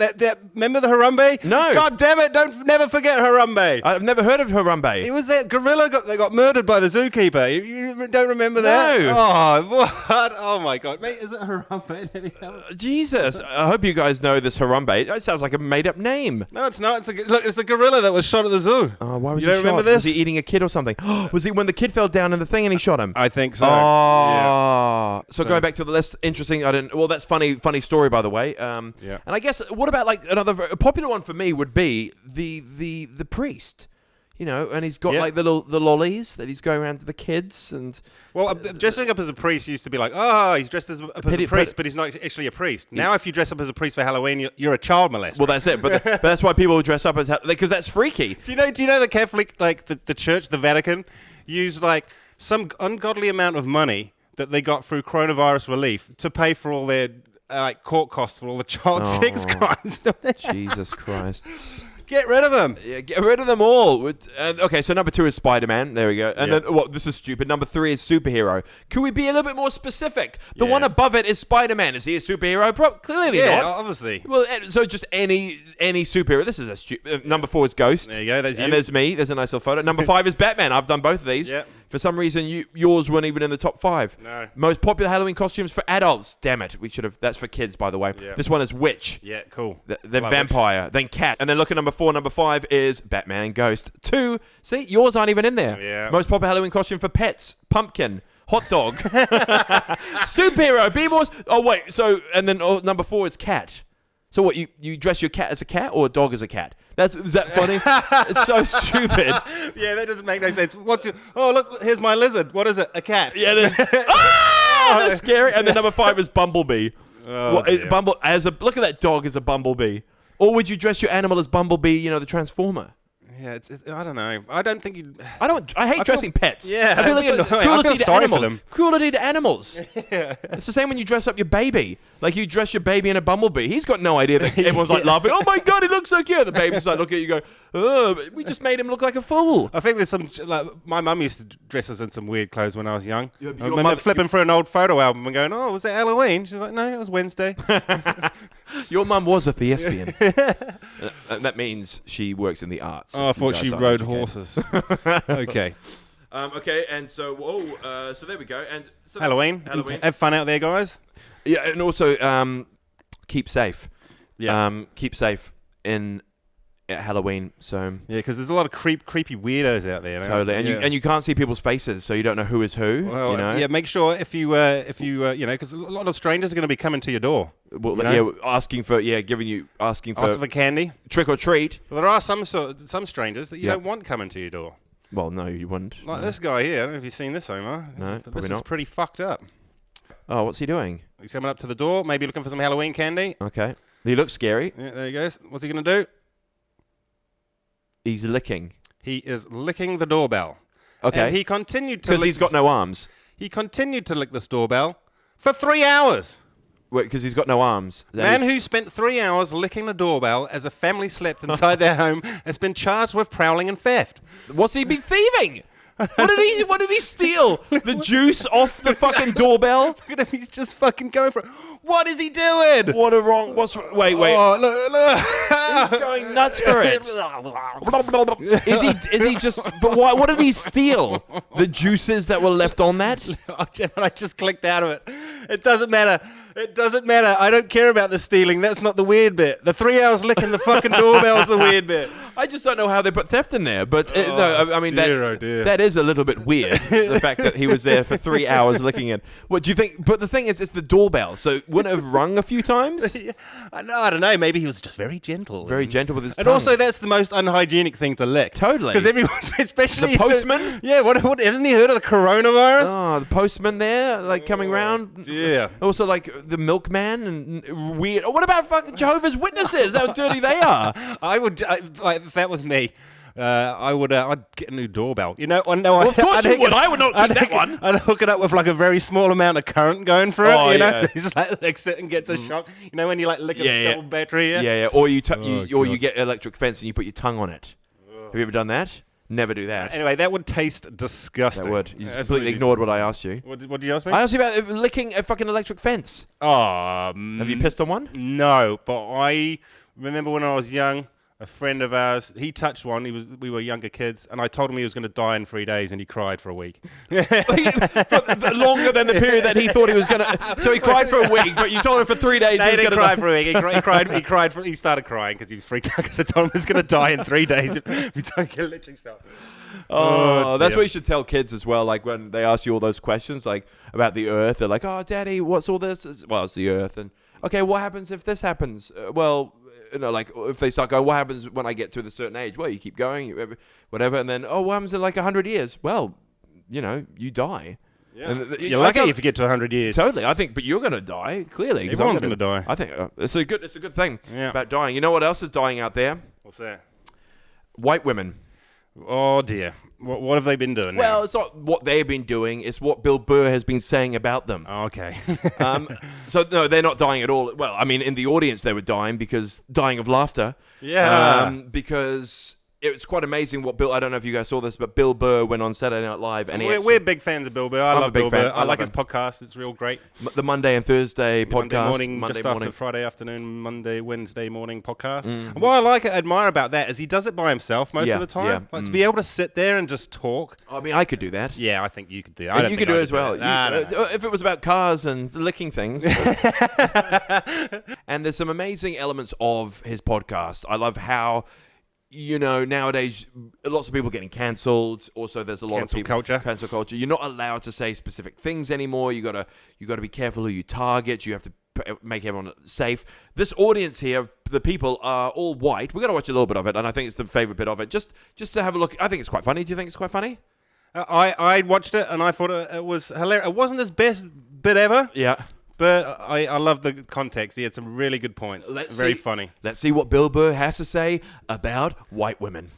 Remember the Harambe? No. God damn it! Never forget Harambe. I've never heard of Harambe. It was that gorilla that got murdered by the zookeeper. You don't remember that? No. Oh, what? Oh my God, mate! Is it Harambe? Jesus! I hope you guys know this Harambe. It sounds like a made-up name. No, it's not. It's the gorilla that was shot at the zoo. Why was you he don't shot? remember this? Was he eating a kid or something? Was he when the kid fell down in the thing and he shot him? I think so. Oh. Yeah. So going back to the list, interesting. Well, that's funny story, by the way. And I guess what about like another popular one for me would be the priest. You know, and he's got Yeah. like the lollies that he's going around to the kids and. Well, dressing up as a priest used to be like, oh, he's dressed as a priest, but he's not actually a priest. Now, if you dress up as a priest for Halloween, you're a child molester. Well, that's it. But that's why people dress up as because that's freaky. Do you know the Catholic, like the Church, the Vatican, used like some ungodly amount of money that they got through coronavirus relief to pay for all their like court costs for all the child sex crimes. Jesus Christ. Get rid of them. Yeah, get rid of them all. Okay, so number 2 is Spider-Man. There we go. And then, this is stupid. Number 3 is superhero. Could we be a little bit more specific? The one above it is Spider-Man. Is he a superhero? Clearly not. Obviously. Well, so just any superhero. This is a stupid. Number 4 is Ghost. There you go. That's you. And there's me. There's a nice little photo. Number 5 is Batman. I've done both of these. Yep. For some reason, yours weren't even in the top 5. No. Most popular Halloween costumes for adults. Damn it. We should have. That's for kids, by the way. Yep. This one is Witch. Yeah, cool. Then Love Vampire. Witch. Then Cat. And then look at number 4. Number 5 is Batman and Ghost. 2. See, yours aren't even in there. Yeah. Most popular Halloween costume for pets. Pumpkin. Hot dog. Superhero. Be more. Oh, wait. So, and then number 4 is Cat. So what, you dress your cat as a cat or a dog as a cat? Is that funny? It's so stupid. Yeah, that doesn't make no sense. Oh, look, here's my lizard. What is it? A cat. Yeah. That's scary. And then number 5 is Bumblebee. Oh, dear. Look at that dog as a bumblebee. Or would you dress your animal as Bumblebee, you know, the Transformer? Yeah, I don't know. I don't think you'd... I hate dressing pets. Yeah, I feel that'd be it's annoying. cruelty I feel to sorry animals. for them. Cruelty to animals. Yeah. It's the same when you dress up your baby. Like you dress your baby in a bumblebee. He's got no idea that everyone's like laughing. Oh my God, he looks so cute. The baby's like, look at you, go, oh, we just made him look like a fool. I think there's some... Like, my mum used to dress us in some weird clothes when I was young. Your I remember flipping through an old photo album and going, oh, was that Halloween? She's like, no, it was Wednesday. Your mum was a thespian. That means she works in the arts. Oh, I thought she rode horses. Okay. Okay, and so so there we go. And so Halloween. Have fun out there, guys. Yeah, and also keep safe. Yeah. Keep safe at Halloween. So Yeah, because there's a lot of creepy weirdos out there. totally, and you can't see people's faces, so you don't know who is who. Well, you know? yeah, make sure if you because a lot of strangers are going to be coming to your door. Well, you know? asking for Asking for candy. trick or treat. Well, there are some strangers that you Yeah. don't want coming to your door. Well, no, you wouldn't. Like no. this guy here. I don't know if you've seen this, Omar. No, This probably is not. pretty fucked up. Oh, what's he doing? He's coming up to the door, maybe looking for some Halloween candy. Okay, he looks scary. Yeah, there he goes. What's he going to do? He's licking. He is licking the doorbell. Okay, And he continued to because he's got no arms. He continued to lick this doorbell for 3 hours. Wait, because he's got no arms. Man who spent 3 hours licking the doorbell as a family slept inside their home has been charged with prowling and theft. What's he been thieving? What did he steal? The juice off the fucking doorbell? Look at him, he's just fucking going for it. What is he doing? Wait. Oh, look. He's going nuts for it. Is he just? But what did he steal? The juices that were left on that? I just clicked out of it. It doesn't matter. It doesn't matter. I don't care about the stealing. That's not the weird bit. The 3 hours licking the fucking doorbell is the weird bit. I just don't know how they put theft in there. But no, I mean dear. that is a little bit weird. The fact that he was there for 3 hours licking it. What do you think? But the thing is, it's the doorbell, so wouldn't it have rung a few times? I don't know. Maybe he was just very gentle. Very gentle with his tongue. And also, that's the most unhygienic thing to lick. Totally. Because everyone, especially The postman? Yeah, what hasn't he heard of the coronavirus? Oh, the postman there, like coming round. Yeah. Also, like the milkman and weird. What about fucking Jehovah's Witnesses? How dirty they are. Like, if that was me, I'd get a new doorbell. You know, Well, of course you would. I would not keep that one. I'd hook it up with like a very small amount of current going through Oh, it. You know, yeah. he just like licks it and gets a shock. You know, when you like lick a double battery. Yeah. Or you God. get electric fence and you put your tongue on it. Have you ever done that? Never do that. Anyway, that would taste disgusting. That would. You just Absolutely. completely ignored what I asked you. What did you ask me? I asked you about licking a fucking electric fence. Oh, Have you pissed on one? No, but I remember when I was young, a friend of ours, he touched one. We were younger kids, and I told him he was going to die in 3 days, and he cried for a week. Longer than the period that he thought he was going to. So he cried for a week, but you told him for 3 days No, he he was didn't going to cry for a week. He started crying because he was freaked out because I told him he was going to die in 3 days if we don't get electric shock. Oh, that's dear. what you should tell kids as well. Like when they ask you all those questions, like about the Earth, they're like, "Oh, Daddy, what's all this?" Well, it's the Earth, and okay, what happens if this happens? Well, like if they start going, what happens when I get to a certain age? Well, you keep going, whatever, and then what happens in like 100 years? Well, you die. Yeah. You're lucky if you get to 100 years. Totally, I think, but you're going to die clearly. Everyone's going to die. I think it's a good thing about dying. You know what else is dying out there? What's that? White women. Oh dear. What have they been doing now? Well, it's not what they've been doing. It's what Bill Burr has been saying about them. Oh, okay. So, no, they're not dying at all. Well, I mean, in the audience, they were dying of laughter. Yeah. Because it was quite amazing what I don't know if you guys saw this, but Bill Burr went on Saturday Night Live. And we're big fans of Bill Burr. I love Bill Burr. I like his him. podcast. It's real great. The Monday and Thursday podcast. Monday morning, after Friday afternoon, Wednesday morning podcast. And what I admire about that is he does it by himself most of the time. Yeah. Like to be able to sit there and just talk. I mean, I could do that. Yeah, I think you could do that. And you could do it as well. No. If it was about cars and licking things. And there's some amazing elements of his podcast. I love how... nowadays, lots of people getting cancelled. Also, there's a lot of people cancel culture. You're not allowed to say specific things anymore. You gotta be careful who you target. You have to make everyone safe. This audience here, the people are all white. We're gonna watch a little bit of it, and I think it's the favorite bit of it. Just to have a look. I think it's quite funny. Do you think it's quite funny? I watched it and I thought it was hilarious. It wasn't his best bit ever. Yeah. But I love the context. He had some really good points. Very funny. Let's see what Bill Burr has to say about white women.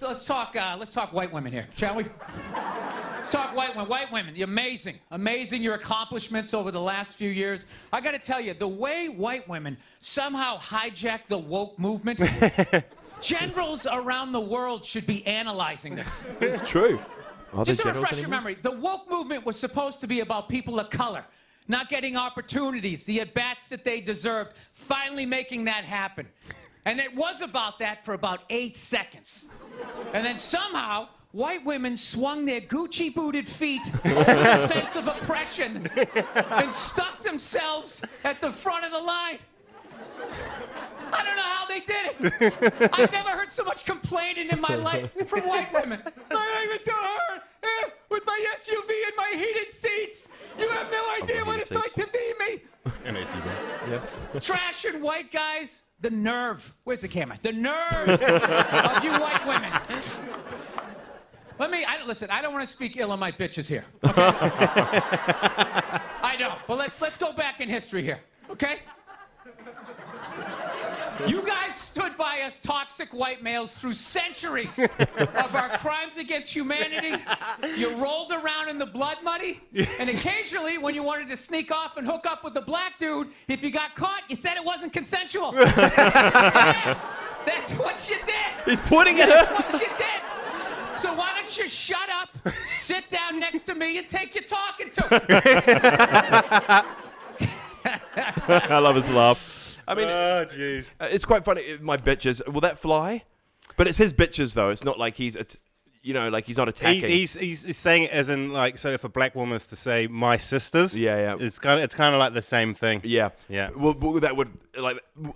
Let's talk white women here, shall we? Let's talk white women. White women, amazing your accomplishments over the last few years. I got to tell you, the way white women somehow hijacked the woke movement, generals around the world should be analyzing this. It's true. Just to refresh your memory, the woke movement was supposed to be about people of color. Not getting opportunities, the at-bats that they deserved, finally making that happen. And it was about that for about 8 seconds. And then somehow, white women swung their Gucci-booted feet over the fence of oppression and stuck themselves at the front of the line. I don't know how they did it. I've never heard so much complaining in my life from white women. My life is so hard with my SUV and my heated seats. You have no idea what it's like to be me. An SUV. Yeah. Trash and white guys. The nerve. Where's the camera? The nerve of you white women. Listen, I don't want to speak ill of my bitches here. Okay? I don't. But let's go back in history here. Okay? You guys stood by us toxic white males through centuries of our crimes against humanity. You rolled around in the blood money, and occasionally, when you wanted to sneak off and hook up with a black dude, if you got caught, you said it wasn't consensual. Yeah, that's what you did. He's pointing at her. That's what you did. So why don't you shut up, sit down next to me, and take your talking to. I love his laugh. I mean, jeez. It's quite funny. My bitches. Will that fly? But it's his bitches, though. It's not like he's not attacking. He's saying it as in like, so if a black woman is to say my sisters, yeah, it's kind of like the same thing. Yeah. Well, that would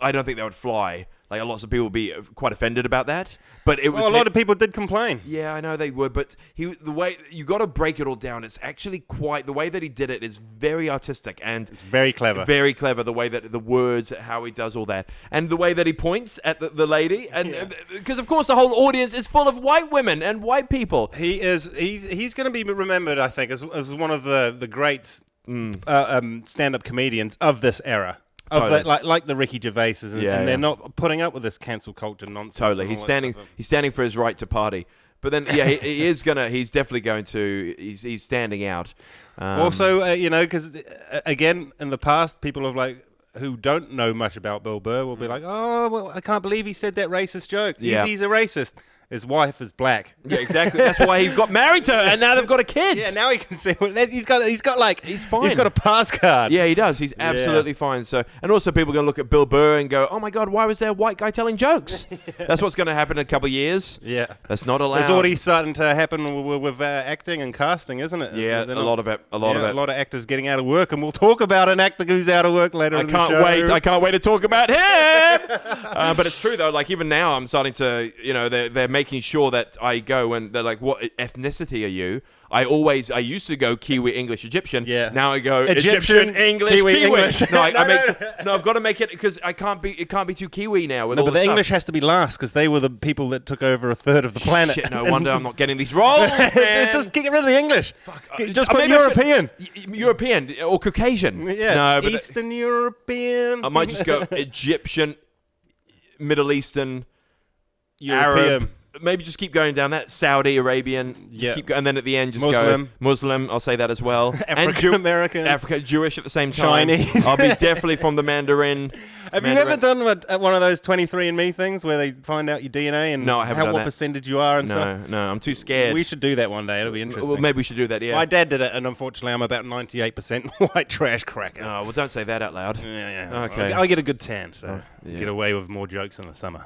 I don't think that would fly. Like, lots of people would be quite offended about that. But it was a lot of people did complain. Yeah, I know they would. But the way you got to break it all down. It's actually the way that he did it is very artistic and it's very clever. Very clever. The way that the words, how he does all that, and the way that he points at the lady, and because of course the whole audience is full of white women and white people. He's going to be remembered, I think, as one of the great stand-up comedians of this era. Totally. Like the Ricky Gervaises, and they're not putting up with this cancel culture nonsense. Totally, he's standing for his right to party. But then, he's definitely going to. He's standing out. Also, because again, in the past, people have who don't know much about Bill Burr will be like, oh, well, I can't believe he said that racist joke. He's a racist. His wife is black. Yeah, exactly. That's why he got married to her, and now they've got a kid. Yeah, now he can see. He's fine. He's got a pass card. Yeah, he does. He's absolutely fine. So, and also people are going to look at Bill Burr and go, "Oh my God, why was there a white guy telling jokes?" That's what's going to happen in a couple of years. Yeah, that's not allowed. It's already starting to happen with acting and casting, isn't it? Yeah, a lot of it. A lot of actors getting out of work, and we'll talk about an actor who's out of work later. I can't wait to talk about him. But it's true though. Like even now, I'm starting to. They're making sure that I go and they're like, what ethnicity are you? I used to go Kiwi, English, Egyptian. Yeah. Now I go Egyptian, English, Kiwi, English. No, I've got to make it because it can't be too Kiwi now. With No, all but the stuff. English has to be last because they were the people that took over a third of the planet. Shit, no wonder I'm not getting these roles, man. Just get rid of the English. Just put maybe I should- European. European or Caucasian. Yeah, No, but Eastern European. I might just go Egyptian, Middle Eastern, European. Arab. Maybe just keep going down that. Saudi Arabian. Just keep and then at the end just Muslim. go Muslim. I'll say that as well. African American. Jewish at the same time. Chinese. I'll be definitely from the Mandarin. Have you ever done one of those 23andMe things where they find out your DNA and No, I haven't done what that. percentage you are and stuff? No, I'm too scared. We should do that one day. It'll be interesting. Well, maybe we should do that. Yeah. My dad did it, and unfortunately, I'm about 98% white trash cracker. Oh well, don't say that out loud. Yeah. Okay. I get a good tan, so yeah. get away with more jokes in the summer.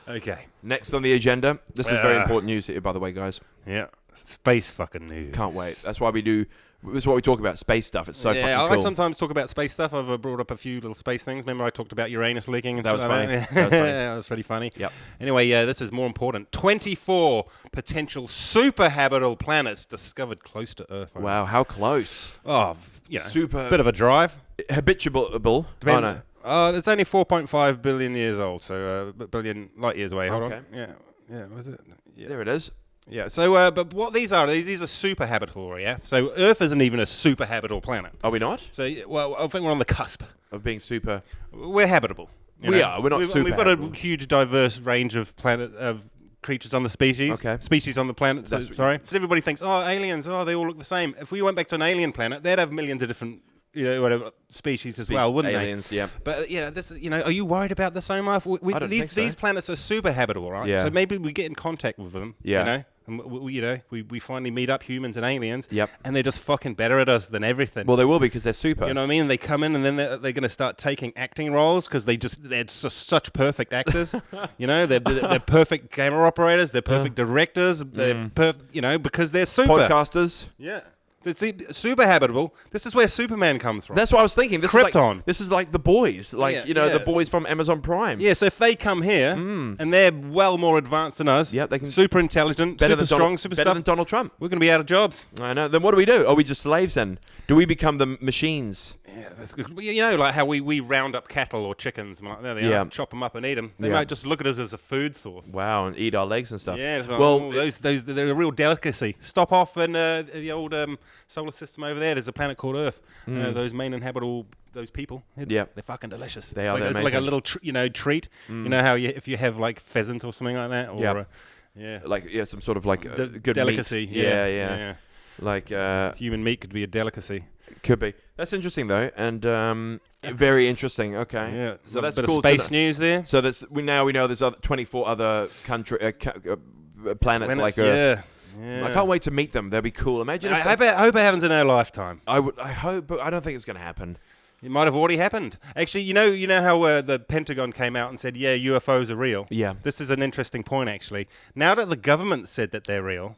Okay. Next on the agenda. This is very important news here, by the way, guys. Yeah. Space fucking news. Can't wait. That's why we do. This is what we talk about. Space stuff. It's so fucking cool. I sometimes talk about space stuff. I've brought up a few little space things. Remember I talked about Uranus leaking and That was shit like funny. that? That was funny. That was pretty funny. Yep. Anyway, this is more important. 24 potential super habitable planets discovered close to Earth. Wow, how close? Oh, Super bit of a drive. Habituable. Oh no. It's only 4.5 billion years old, so billion light years away. Hold Okay. on. Yeah, was it? Yeah. There it is. Yeah, so, but what these are super habitable, yeah? So Earth isn't even a super habitable planet. Are we not? So, well, I think we're on the cusp. Of being super. We're habitable. We are. We're not super We've got habitable. a huge, diverse range of creatures on the species. Okay. Species on the planet. So, sorry. Because everybody thinks, aliens, they all look the same. If we went back to an alien planet, they'd have millions of different whatever species as well, wouldn't aliens, they? Yeah. But this, are you worried about this, Omar? I don't think so. These planets are super habitable, right? Yeah. So maybe we get in contact with them. Yeah. And we finally meet up, humans and aliens. Yep. And they're just fucking better at us than everything. Well, they will be because they're super. You know what I mean? They come in and then they're going to start taking acting roles because they're just such perfect actors. They're perfect camera operators. They're perfect directors. They're because they're super. Podcasters. Yeah. Super habitable. This is where Superman comes from. That's what I was thinking. Krypton. This is like the boys, the boys from Amazon Prime. Yeah, so if they come here and they're well more advanced than us, they can super intelligent, super strong, super better stuff, than Donald Trump. we're going to be out of jobs. I know. Then what do we do? Are we just slaves then? Do we become the machines? Yeah, that's good. Like how we round up cattle or chickens, and like, there they are, chop them up and eat them. They might just look at us as a food source. Wow, and eat our legs and stuff. Yeah, well, those they're a real delicacy. Stop off in the old solar system over there. There's a planet called Earth. Those main inhabitable, those people. They're fucking delicious. They are. It's like a little treat. You know how if you have like pheasant or something like that, or some sort of like good delicacy. Meat. Yeah. Like human meat could be a delicacy. Could be. That's interesting though, and very interesting. Okay. Yeah. So that's bit cool. of space news there. So we know there's 24 other planets like Earth. Yeah. I can't wait to meet them. They'll be cool. Imagine. I hope it happens in our lifetime. I hope, but I don't think it's going to happen. It might have already happened. Actually, you know how the Pentagon came out and said, yeah, UFOs are real? Yeah. This is an interesting point, actually. Now that the government said that they're real,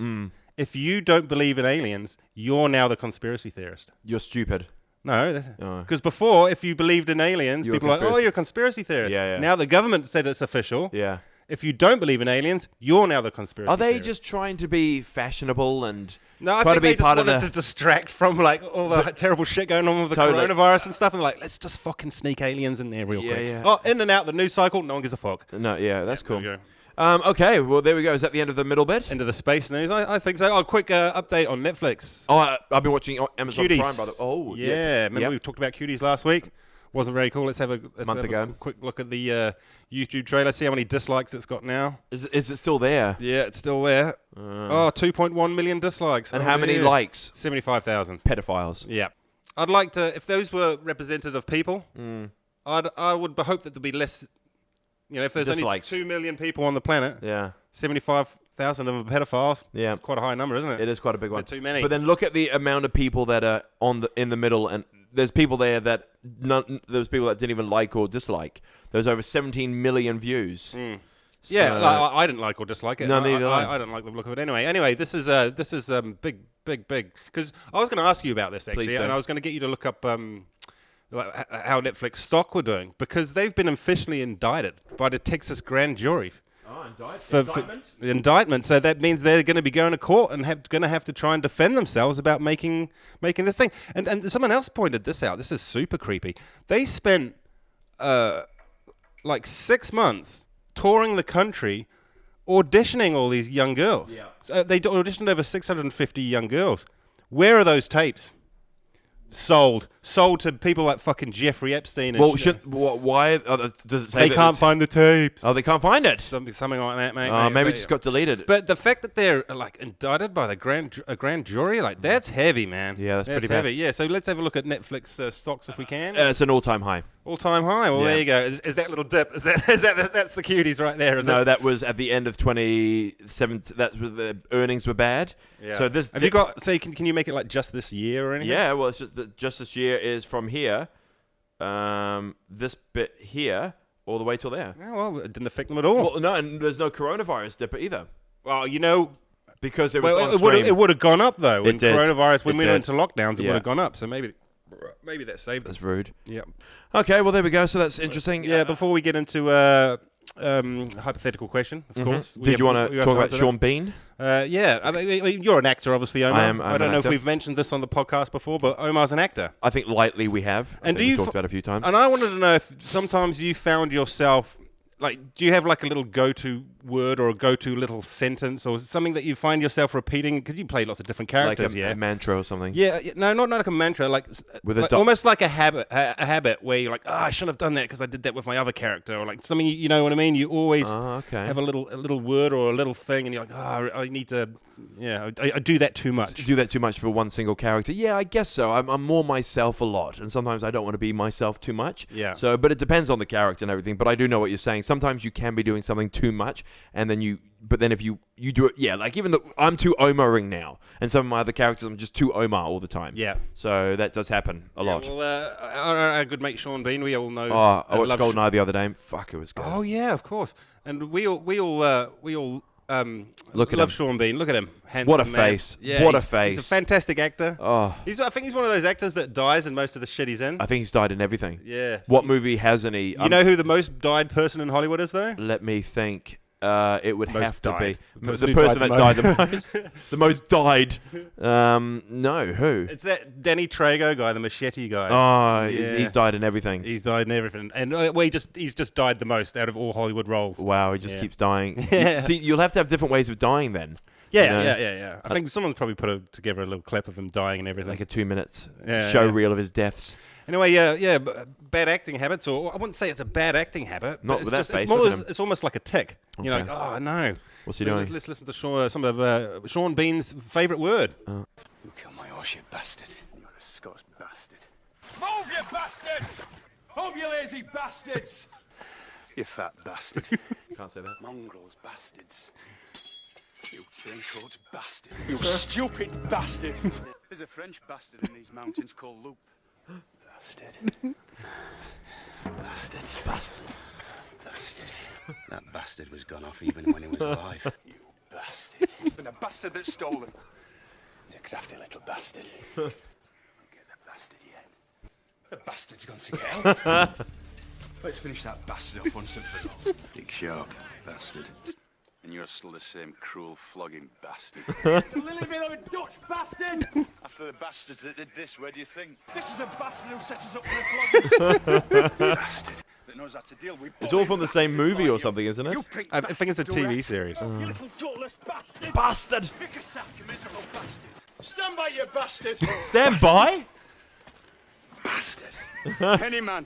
if you don't believe in aliens, you're now the conspiracy theorist. You're stupid. No, because before, if you believed in aliens, people were like, oh, you're a conspiracy theorist. Yeah. Now the government said it's official. Yeah. If you don't believe in aliens, you're now the conspiracy theorist. Are they theorist. just trying to be fashionable and I try think to be they just part wanted of to distract from like all the terrible shit going on with the coronavirus and stuff, and like, let's just fucking sneak aliens in there real quick. Yeah. Oh, in and out the news cycle, no one gives a fuck. No, that's cool. There we go. Okay, well, there we go. Is that the end of the middle bit? Into the space news, I think so. Quick update on Netflix. Oh, I've been watching Amazon Cuties. Prime, brother. Oh, yeah. Remember we talked about Cuties last week? Wasn't very cool. Let's have a quick look at the YouTube trailer. See how many dislikes it's got now. Is it still there? Yeah, it's still there. 2.1 million dislikes. And how many likes? 75,000. Pedophiles. Yeah. I'd like to, if those were representative people, I would hope that there'd be less. If there's dislikes. Only 2 million people on the planet, 75,000 of them are pedophiles. Yeah, it's quite a high number, isn't it? It is quite a big one. Too many. But then look at the amount of people that are in the middle, and there's people there that there's people that didn't even like or dislike. There's over 17 million views. So, I didn't like or dislike it. No, neither I don't like the look of it anyway. Anyway, this is big. Because I was going to ask you about this actually, and I was going to get you to look up how Netflix stock were doing, because they've been officially indicted by the Texas grand jury indictment. So that means they're going to be going to court and going to have to try and defend themselves about making this thing. And someone else pointed this out. This is super creepy. They spent like 6 months touring the country, auditioning all these young girls. Yeah. They auditioned over 650 young girls. Where are those tapes? Sold to people like fucking Jeffrey Epstein. And why? Does it say they can't find the tapes? Oh, they can't find it. Something like that, mate. Maybe it just got deleted. But the fact that they're like indicted by the grand jury, like that's heavy, man. Yeah, that's pretty heavy. bad. Yeah, so let's have a look at Netflix stocks if we can. It's an all-time high. All-time high. Well, there you go. Is that little dip? Is that's the Cuties right there? That was at the end of 2017. That's where the earnings were bad. Yeah. So this. Have you got? Say, can you make it like just this year or anything? Yeah. Well, it's just this year is from here, this bit here, all the way till there. Yeah, well, it didn't affect them at all. Well, no, and there's no coronavirus dip either. Well, because it was on stream. It would have gone up though. It did. Coronavirus, when It we did. went into lockdowns, it Yeah. would have gone up. So maybe that saved us. That's rude. Yeah. Okay, well there we go. So that's interesting. Yeah. Before we get into hypothetical question, of course. Did you want to talk about Sean Bean? Yeah. I mean, you're an actor, obviously, Omar. I am. I don't an know actor. if we've mentioned this on the podcast before, but Omar's an actor. I think lightly we have. And we've talked about it a few times. And I wanted to know if sometimes you found yourself, like, do you have like a little go-to word or a go-to little sentence or something that you find yourself repeating? Because you play lots of different characters, like a mantra or something. Yeah, no, not like a mantra, like, almost like a habit where you're like, I shouldn't have done that because I did that with my other character, or like something, you know what I mean? You always have a little word or a little thing, and you're like, I need to, I do that too much. Do that too much for one single character? Yeah, I guess so. I'm more myself a lot, and sometimes I don't want to be myself too much. Yeah. So, but it depends on the character and everything. But I do know what you're saying. Sometimes you can be doing something too much, and then if you do it, like even though I'm too Omaring now, and some of my other characters I'm just too Omar all the time. Yeah. So that does happen a lot. Well, our good mate Sean Bean, we all know. I watched GoldenEye the other day. Fuck, it was good. Oh yeah, of course. And we all look at love him. Sean Bean. Look at him. Handsome What a man. face. Yeah, What a face. He's a fantastic actor. Oh, I think he's one of those actors that dies in most of the shit he's in. I think he's died in everything. Yeah. What movie hasn't he? You know who the most died person in Hollywood is, though? Let me think. It would Most have to died. be Person the who person died that the died the most. The most died. No, who? It's that Danny Trejo guy, the machete guy. Oh, Yeah. he's died in everything. He's died in everything, and he's just died the most out of all Hollywood roles. Wow, he just Yeah. keeps dying. Yeah. See, you'll have to have different ways of dying then. Yeah, You know? yeah. I think someone's probably put together a little clip of him dying and everything. Like a 2 minutes Yeah, show yeah. reel of his deaths. Anyway, bad acting habits, or I wouldn't say it's a bad acting habit. Not but with it's that face, It's, look at him. it's almost like a tick. You're Okay. like, oh no. What's he doing? Let's listen to some of Sean Bean's favourite word. You killed my horse, you bastard. You're a Scots bastard. Move, you bastards! Move, you lazy bastards! You fat bastard. Can't say that. Mongrels bastards. You turncoat bastard. You stupid bastard. There's a French bastard in these mountains called Loop. Bastard. Bastards. Bastard. Bastard. That bastard was gone off even when he was alive. You bastard. And the bastard that stole him. He's a crafty little bastard. Get the bastard yet. The bastard's gone to hell. Let's finish that bastard off once and for all. Dick Sharp, bastard. And you're still the same cruel, flogging bastard. You little bit of a Dutch bastard! After the bastards that did this, where do you think? This is the bastard who set us up for the closet! Bastard. That knows how to deal with. It's all from the same movie or something, isn't it? I think it's a TV series. You little gutless bastard! Bastard! Pick a sack, you miserable bastard! Stand by, you bastard! Stand by? Bastard. Any man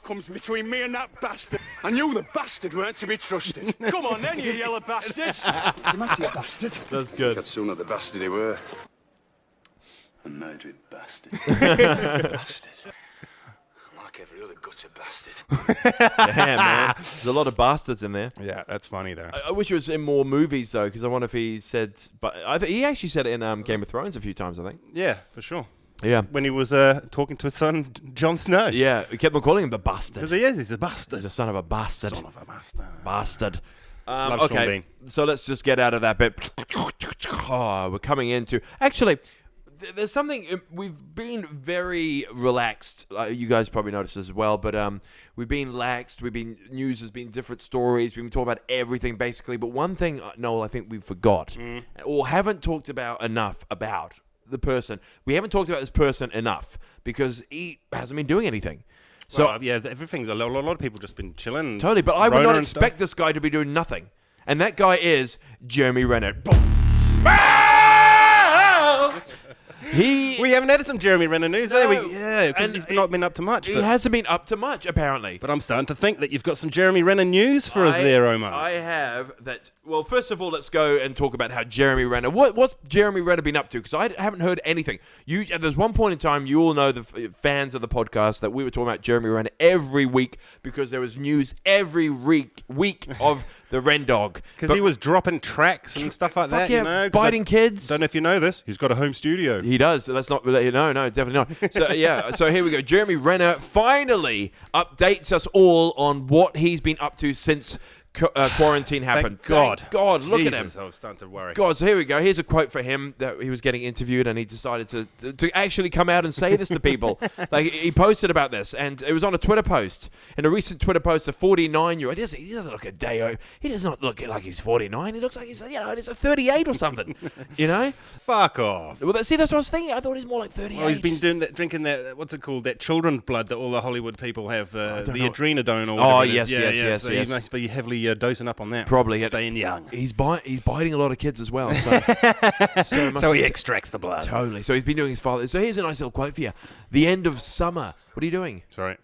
comes between me and that bastard. I knew the bastard weren't to be trusted. Come on then, you yellow bastards! What's the matter, you bastard? That's good. Got sooner the bastard they were. A murdering bastard. Bastard. Like every other gutter bastard. Yeah, man. There's a lot of bastards in there. Yeah, that's funny though. I wish it was in more movies though, because I wonder if he said. But he actually said it in Game of Thrones a few times, I think. Yeah, for sure. Yeah. When he was talking to his son, Jon Snow. Yeah, we kept on calling him the bastard. Because he is. He's a bastard. He's a son of a bastard. Son of a bastard. Bastard. Love Sean Okay, Bean. so let's just get out of that bit. Oh, we're coming into... Actually, there's something we've been very relaxed. You guys probably noticed as well, but we've been laxed. News has been different stories. We've been talking about everything basically. But one thing, Noel, I think we forgot or haven't talked about enough about the person. We haven't talked about this person enough because he hasn't been doing anything. So everything's a lot of people just been chilling. Totally, but I would Rona not and expect stuff. this guy to be doing nothing. And that guy is Jeremy Renner. We haven't had some Jeremy Renner news, No. have we? Yeah, because he's not been up to much. He But, hasn't been up to much, apparently. but I'm starting to think that you've got some Jeremy Renner news for us there, Omar. I have that. Well, first of all, let's go and talk about how Jeremy Renner. What's Jeremy Renner been up to? Because I haven't heard anything. There's one point in time, you all know, the fans of the podcast, that we were talking about Jeremy Renner every week because there was news every week of the Ren Dog. Because he was dropping tracks and stuff like that, yeah, you know. biting kids. Don't know if you know this. He's got a home studio. He does. So let's not. No, definitely not. So yeah. So here we go. Jeremy Renner finally updates us all on what he's been up to since quarantine happened. Thank God. Look Jesus, at him. I was starting to worry. God, so here we go. Here's a quote for him that he was getting interviewed, and he decided to actually come out and say this to people. Like, he posted about this, and it was on a Twitter post. In a recent Twitter post, a 49-year-old, he doesn't look a day. He does not look like he's 49. He looks like he's, he's a 38 or something. You know? Fuck off. Well, see, that's what I was thinking. I thought he's more like 38. Well, he's been drinking that, what's it called, that children's blood that all the Hollywood people have, the adrenodone or whatever. Oh, it is. yes. So he must be heavily dosing up on that. Probably. Staying young. He's biting a lot of kids as well. So he extracts the blood. Totally. So he's been doing his father. So here's a nice little quote for you. The end of summer. What are you doing? Sorry.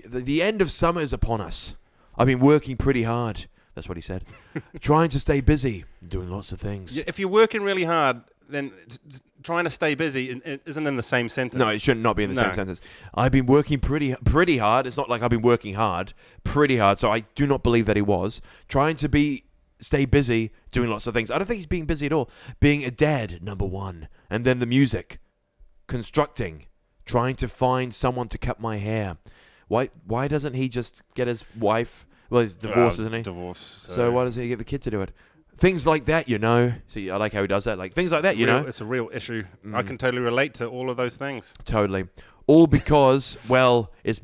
The end of summer is upon us. I've been working pretty hard. That's what he said. Trying to stay busy. Doing lots of things. If you're working really hard, then trying to stay busy isn't in the same sentence. No, it should not be in the same sentence. I've been working pretty hard. It's not like I've been working hard. Pretty hard. So I do not believe that he was. Trying to stay busy, doing lots of things. I don't think he's being busy at all. Being a dad, number one. And then the music. Constructing. Trying to find someone to cut my hair. Why doesn't he just get his wife? Well, he's divorced, isn't he? Divorce. So why doesn't he get the kid to do it? Things like that, you know. See, I like how he does that. Like, things like that, you know. It's a real issue. I can totally relate to all of those things. Totally. All because, well, it's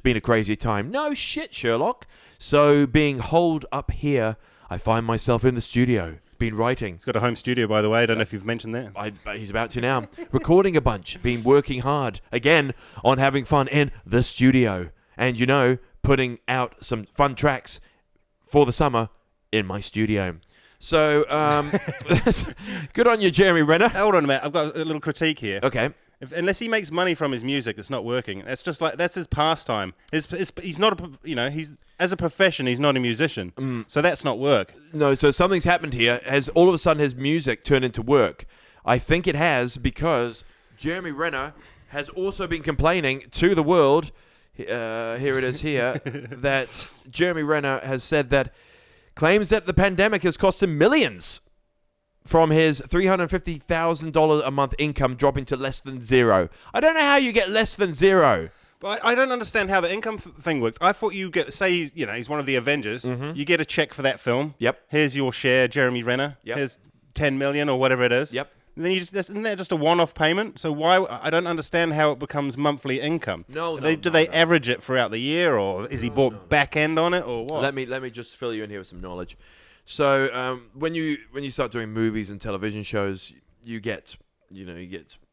been a crazy time. No shit, Sherlock. So, being holed up here, I find myself in the studio. Been writing. He's got a home studio, by the way. I don't know if you've mentioned that. He's about to now. Recording a bunch. Been working hard. Again, on having fun in the studio. And, you know, putting out some fun tracks for the summer in my studio. So, good on you, Jeremy Renner. Hold on a minute. I've got a little critique here. Okay. Unless he makes money from his music, it's not working. That's just like, that's his pastime. He's not he's as a profession, he's not a musician. So that's not work. No, so something's happened here. Has all of a sudden his music turned into work? I think it has, because Jeremy Renner has also been complaining to the world. Here it is here that Jeremy Renner has said that claims that the pandemic has cost him millions. From his $350,000 a month income dropping to less than zero. I don't know how you get less than zero. But I don't understand how the income thing works. I thought you get, say, he's one of the Avengers. You get a check for that film. Yep. Here's your share, Jeremy Renner. Yep. Here's 10 million or whatever it is. Yep. And then isn't that just a one-off payment? So why? I don't understand how it becomes monthly income. No. Do they average it throughout the year, or is he bought back end on it, or what? Let me just fill you in here with some knowledge. So when you start doing movies and television shows, you get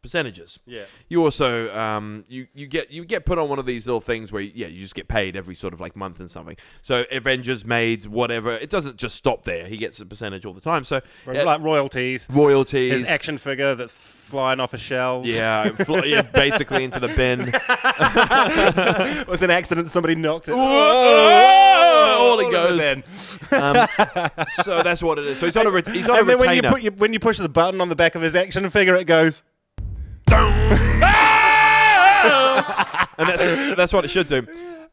percentages. Yeah. You also you get put on one of these little things where you just get paid every sort of like month and something. So Avengers made whatever, it doesn't just stop there. He gets a percentage all the time. So like royalties. His action figure that's flying off a shelf. Yeah, basically into the bin. It was an accident. Somebody knocked it. All it goes. So that's what it is. So he's on a retainer. When you push the button on the back of his action figure, it goes. And that's what it should do.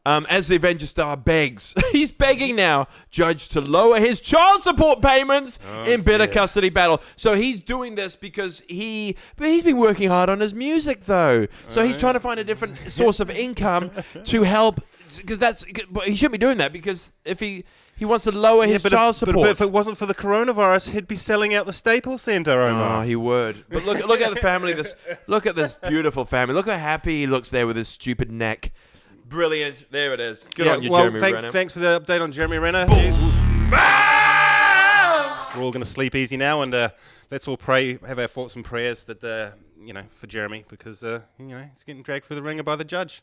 As the Avenger star begs, he's begging now, judge to lower his child support payments in bitter custody battle. So he's doing this because he's been working hard on his music, though. So he's trying to find a different source of income to help But he shouldn't be doing that because if he wants to lower his child support. But if it wasn't for the coronavirus, he'd be selling out the Staples Center, Omar. Oh, he would. But look at the family. Look at this beautiful family. Look how happy he looks there with his stupid neck. Brilliant. There it is. Good on you, Jeremy Renner. Thanks for the update on Jeremy Renner. We're all going to sleep easy now, and let's all pray, have our thoughts and prayers that for Jeremy, because he's getting dragged through the ringer by the judge.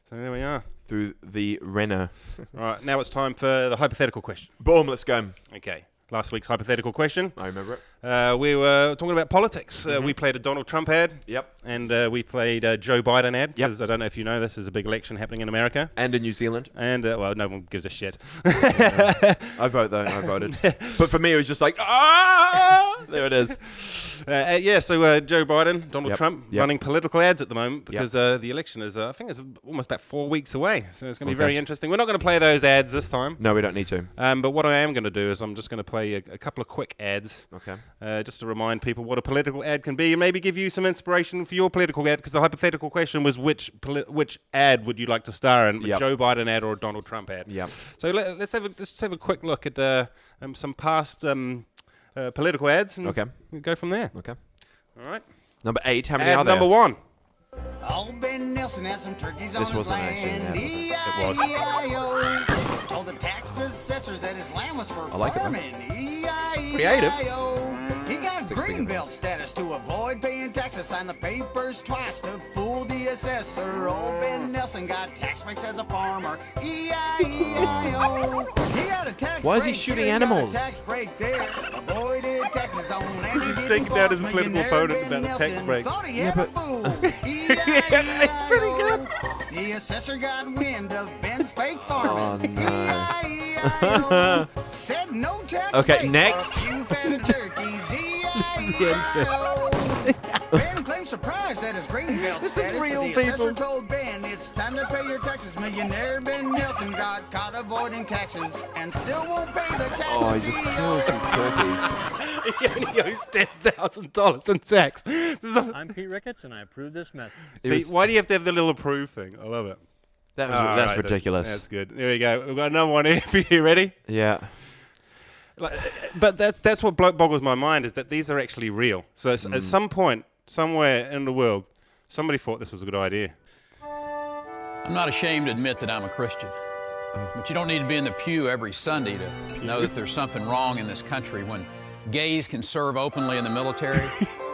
So there we are. Through the Renner. All right, now it's time for the hypothetical question. Boom, let's go. Okay. Last week's hypothetical question. I remember it. We were talking about politics. We played a Donald Trump ad. Yep. And we played a Joe Biden ad. Yep. Because I don't know if you know, this is a big election happening in America. And in New Zealand. And, no one gives a shit. I vote, though. I voted. But for me, it was just like, ah! There it is. So Joe Biden, Donald Trump, running political ads at the moment because the election is, I think it's almost about 4 weeks away. So it's going to be very interesting. We're not going to play those ads this time. No, we don't need to. But what I am going to do is I'm just going to play a couple of quick ads. Okay. Just to remind people what a political ad can be and maybe give you some inspiration for your political ad, because the hypothetical question was which ad would you like to star in, a Joe Biden ad or a Donald Trump ad? Yeah. So let's have a quick look at some past political ads and go from there. Okay. All right. Number 8, how many ad are there? Number 1. Old Ben Nelson had some turkeys on This his wasn't actually an land. ad, was it? E-I-E-I-O. Told the tax assessors that his land was for like it, though. farming. E-I-E-I-O. creative. He got greenbelt status to avoid paying taxes. Signed the papers twice to fool the assessor. Old Ben Nelson got tax breaks as a farmer. E-I-E-I-O. He got a tax Why is he break shooting here, animals? Got a tax break there. Avoided taxes on land he didn't taking down his farm. political Millionaire opponent Ben about the tax Nelson breaks. thought he had a fool. It's pretty good. The assessor got wind of Ben's fake farming. Oh, no. E-I-E-I-O. Said no tax Okay, breaks next. for a few fat turkeys. E-I-E-I-O. Ben claimed surprise that his greenbelt This is status, real, but the assessor people. told Ben it's time to pay your taxes. Millionaire Ben Nelson got caught avoiding taxes and still won't pay the taxes. Oh, he just kills his turkeys. He only owes $10,000 in tax. I'm Pete Ricketts, and I approve this message. See, why do you have to have the little approve thing? I love it. That's Right, ridiculous. That's good. Here we go. We've got another one here for you. Ready? Yeah. But that's what boggles my mind, is that these are actually real. So at some point, somewhere in the world, somebody thought this was a good idea. I'm not ashamed to admit that I'm a Christian. But you don't need to be in the pew every Sunday to know that there's something wrong in this country when gays can serve openly in the military,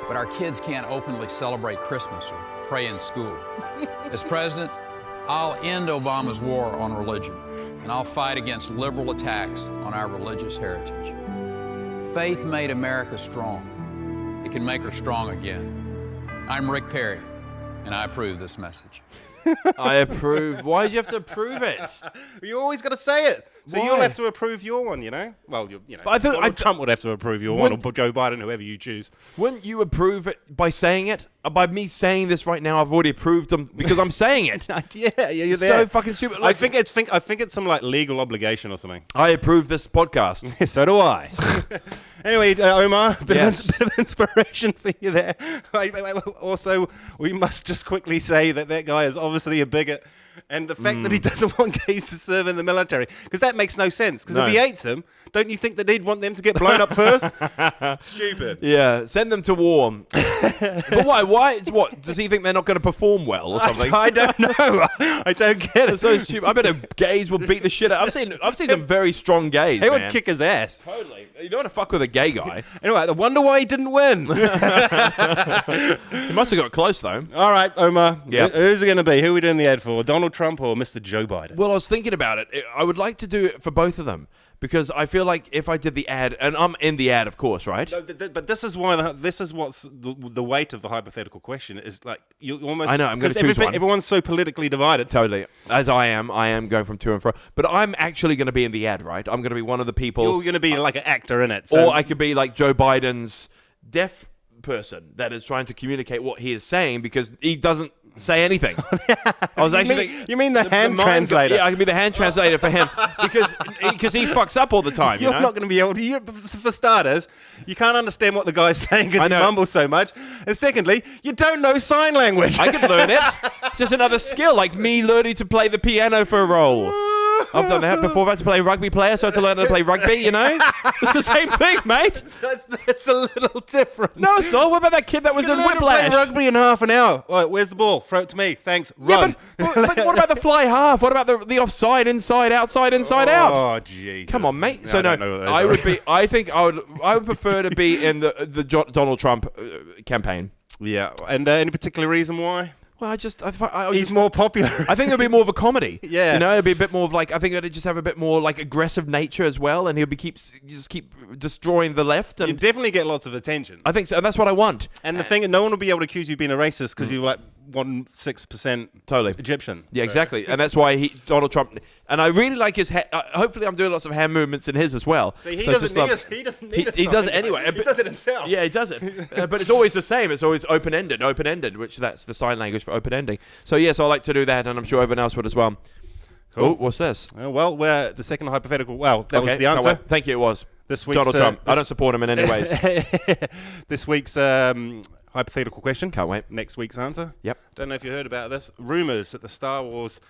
but our kids can't openly celebrate Christmas or pray in school. As president, I'll end Obama's war on religion, and I'll fight against liberal attacks on our religious heritage. Faith made America strong. It can make her strong again. I'm Rick Perry, and I approve this message. I approve. Why did you have to approve it? You always got to say it. So Why? you'll have to approve your one, you know? Well, But I thought- Donald Trump would have to approve your one, or Joe Biden, whoever you choose. Wouldn't you approve it by saying it? By me saying this right now, I've already approved them because I'm saying it. Yeah, you're It's there. so fucking stupid. I think it's some like legal obligation or something. I approve this podcast. So do I. Anyway, Omar, bit Yes. of inspiration for you there. Wait. Also, we must just quickly say that guy is obviously a bigot. And the fact that he doesn't want gays to serve in the military, because that makes no sense. Because No. if he hates them, don't you think that he'd want them to get blown up first? Stupid. Yeah, send them to war. But why? Why? What? Does he think they're not going to perform well or something? I don't know. I don't get it. It's so stupid. I bet gays will beat the shit out. I've seen some very strong gays. He would man. kick his ass. Totally. You don't want to fuck with a gay guy. Anyway, I wonder why he didn't win. He must have got close though. All right, Omar. Yeah. Who's it going to be? Who are we doing the ad for? Donald Trump or Mr. Joe Biden? Well, I was thinking about it. I would like to do it for both of them because I feel like if I did the ad, and I'm in the ad, of course, right? No, but this is why this is what's the weight of the hypothetical question is like you almost. I know, I'm gonna 'cause choose one. Everyone's so politically divided. Totally. As I am going from to and fro. But I'm actually going to be in the ad, right? I'm going to be one of the people. You're going to be like an actor in it. So. Or I could be like Joe Biden's deaf person that is trying to communicate what he is saying because he doesn't say anything. I was actually you mean the hand translator? Yeah, I can be the hand translator for him because he fucks up all the time. You're you know? not going to be able to. For starters, you can't understand what the guy's saying because he mumbles so much. And secondly, you don't know sign language. I could learn it. It's just another skill, like me learning to play the piano for a role. I've done that before. I've had to play rugby player, so I had to learn how to play rugby, you know? It's the same thing, mate. That's a little different. No, it's not. What about that kid that was in Whiplash? Play rugby in half an hour. All right, where's the ball? Throw it to me. Thanks. Run. Yeah, but what about the fly half? What about the offside, inside, outside, inside, out? Oh, jeez. Come on, mate. No, So I don't know what those I are. would be. I think I would prefer to be in the Donald Trump campaign. Yeah, and any particular reason why? Well, He's more popular. I think it'd be more of a comedy. Yeah. You know, it'd be a bit more of like, I think it'd just have a bit more like aggressive nature as well, and he'll be keep destroying the left. And You definitely get lots of attention. I think so, and that's what I want. And the thing, no one will be able to accuse you of being a racist because you're like 1.6% Totally Egyptian. Yeah, exactly. And that's why Donald Trump, and I really like his, hopefully I'm doing lots of hand movements in his as well. See, he So doesn't just need us. He doesn't need us. He does it anyway. He does it himself. Yeah, he does it. But it's always the same. It's always open-ended, which that's the sign language for open-ending. So yes, I like to do that, and I'm sure everyone else would as well. Cool. Oh, what's this? Well, we're the second hypothetical. Well, that was the answer. well, thank you, it was. This week's, Donald Trump. I don't support him in any ways. This week's hypothetical question. Can't wait. Next week's answer. Yep. Don't know if you heard about this. Rumors that the Star Wars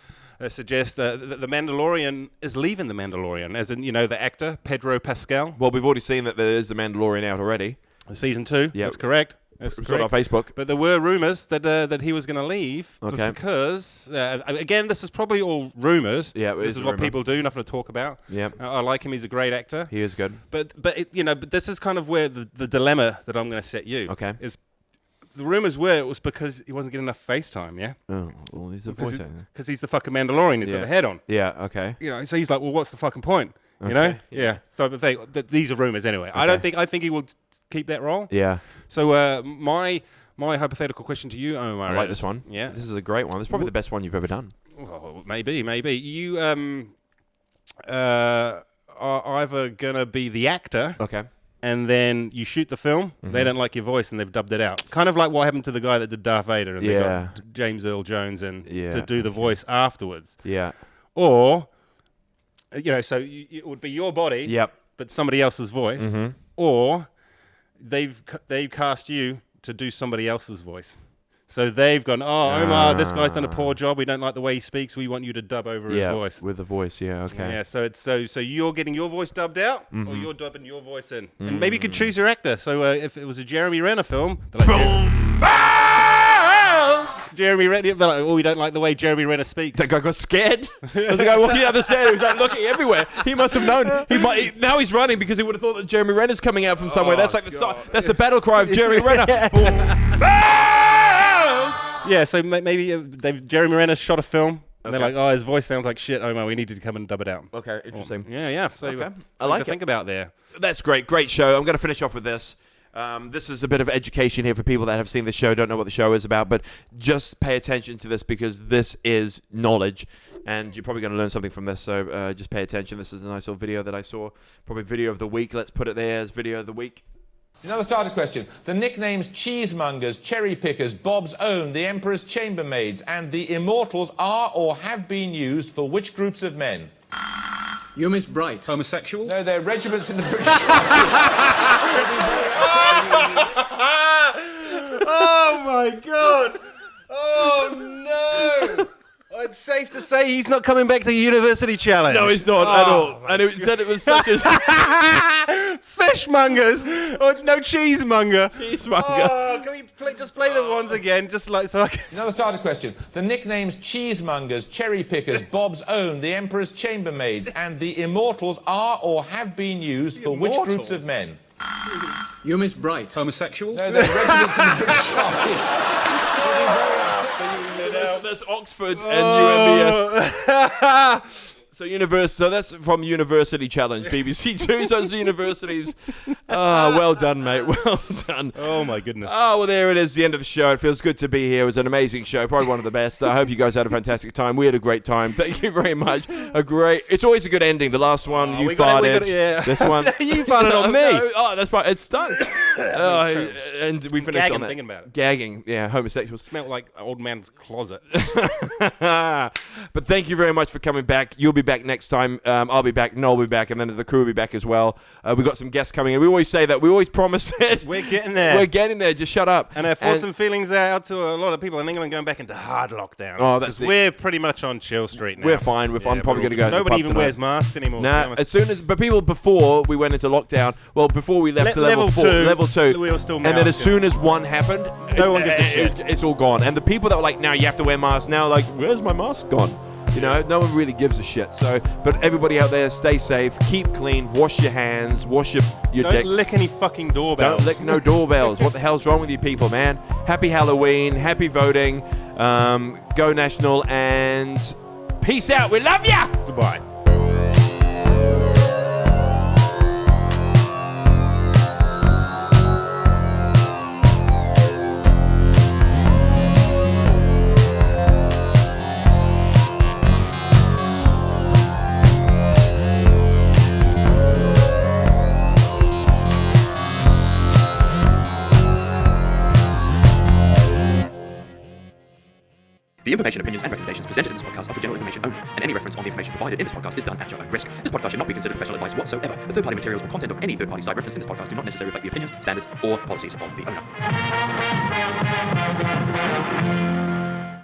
suggest that the Mandalorian is leaving the Mandalorian, as in, you know, the actor, Pedro Pascal. Well, we've already seen that there is the Mandalorian out already. Season 2. Yep. That's correct. It's on our Facebook. But there were rumors that he was going to leave. Okay. Because, again, this is probably all rumors. Yeah, this is what people do, nothing to talk about. Yeah. I like him. He's a great actor. He is good. But this is kind of where the dilemma that I'm going to set you. Okay. Is the rumors were it was because he wasn't getting enough FaceTime, yeah? Oh, well, he's a voice actor. Because he's the fucking Mandalorian. He's got the head on. Yeah, okay. You know, so he's like, well, what's the fucking point? You Okay. know? Yeah. So these are rumors anyway. Okay. I think he will keep that role. Yeah. So my hypothetical question to you, Omar. I like this one. Yeah. This is a great one. It's probably the best one you've ever done. Well, maybe. You are either going to be the actor. Okay. And then you shoot the film, they don't like your voice, and they've dubbed it out. Kind of like what happened to the guy that did Darth Vader, and they got James Earl Jones in to do the voice afterwards. Yeah. Or, you know, so it would be your body, Yep. but somebody else's voice. Or they've cast you to do somebody else's voice. So they've gone, Omar, this guy's done a poor job. We don't like the way he speaks. We want you to dub over his voice. With the voice, yeah, okay. Yeah, so it's so you're getting your voice dubbed out, or you're dubbing your voice in, and maybe you could choose your actor. So if it was a Jeremy Renner film, they're like, Jeremy Renner, they're like, we don't like the way Jeremy Renner speaks. That guy got scared. There's a guy walking down the stairs. He was like looking everywhere. He must have known. Now he's running because he would have thought that Jeremy Renner's coming out from somewhere. That's like that's the battle cry of Jeremy Renner. Yeah, so maybe Jeremy Renner shot a film, and they're like, his voice sounds like shit, Omar, we need to come and dub it out. Okay, interesting. Yeah. So I like to think about there. That's great. Great show. I'm going to finish off with this. This is a bit of education here for people that have seen the show, don't know what the show is about, but just pay attention to this because this is knowledge, and you're probably going to learn something from this, so just pay attention. This is a nice little video that I saw. Probably video of the week. Let's put it there as video of the week. Another starter question. The nicknames Cheesemongers, Cherry Pickers, Bob's Own, the Emperor's Chambermaids, and the Immortals are or have been used for which groups of men? You Miss Bright. Homosexual? No, they're regiments in the British Army. Oh my God! Oh no! It's safe to say he's not coming back to the University Challenge. No, he's not at all. And it said it was such a... Fishmongers! Oh, no, cheesemonger. Cheesemonger. Oh, can we just play the ones again, just like so I can... Another starter question. The nicknames Cheesemongers, Cherry Pickers, Bob's Own, the Emperor's Chambermaids, and the Immortals are or have been used for which groups of men? You Miss Bright. Homosexual? No, they're regiments in the British Army. That's Oxford and UMBS. So that's from University Challenge, BBC Two. So it's the universities. Well done, mate. Well done. Oh my goodness. Oh well, there it is. The end of the show. It feels good to be here. It was an amazing show. Probably one of the best. I hope you guys had a fantastic time. We had a great time. Thank you very much. It's always a good ending. The last one, you farted. Yeah. This one, You farted on me. Oh, that's right. It's done. And we finished gagging on that. thinking about it. Gagging, yeah, homosexuals. Smelled like old man's closet. But thank you very much for coming back. You'll be back next time. I'll be back. Noel will be back, and then the crew will be back as well. We've got some guests coming in. We always say that. We always promise it. We're getting there. We're getting there. Just shut up. And our thoughts and feelings out to a lot of people in England going back into hard lockdowns. Oh, that's we're pretty much on chill street now. We're fine. I'm probably going to go. Nobody to the even pub wears tonight. masks anymore. Nah, but people before we went into lockdown, before we left to level 2, we were still and then as soon as one happened, no one gives a shit. It's all gone. And the people that were like, now you have to wear masks, now like, where's my mask gone? You know, no one really gives a shit. So, but everybody out there, stay safe, keep clean, wash your hands, wash your Don't dicks. lick any fucking doorbells. Don't lick no doorbells. What the hell's wrong with you people, man? Happy Halloween, happy voting, go national, and peace out. We love ya. Goodbye. The information, opinions, and recommendations presented in this podcast are for general information only, and any reference on the information provided in this podcast is done at your own risk. This podcast should not be considered professional advice whatsoever. The third-party materials or content of any third-party site referenced in this podcast do not necessarily reflect the opinions, standards, or policies of the owner.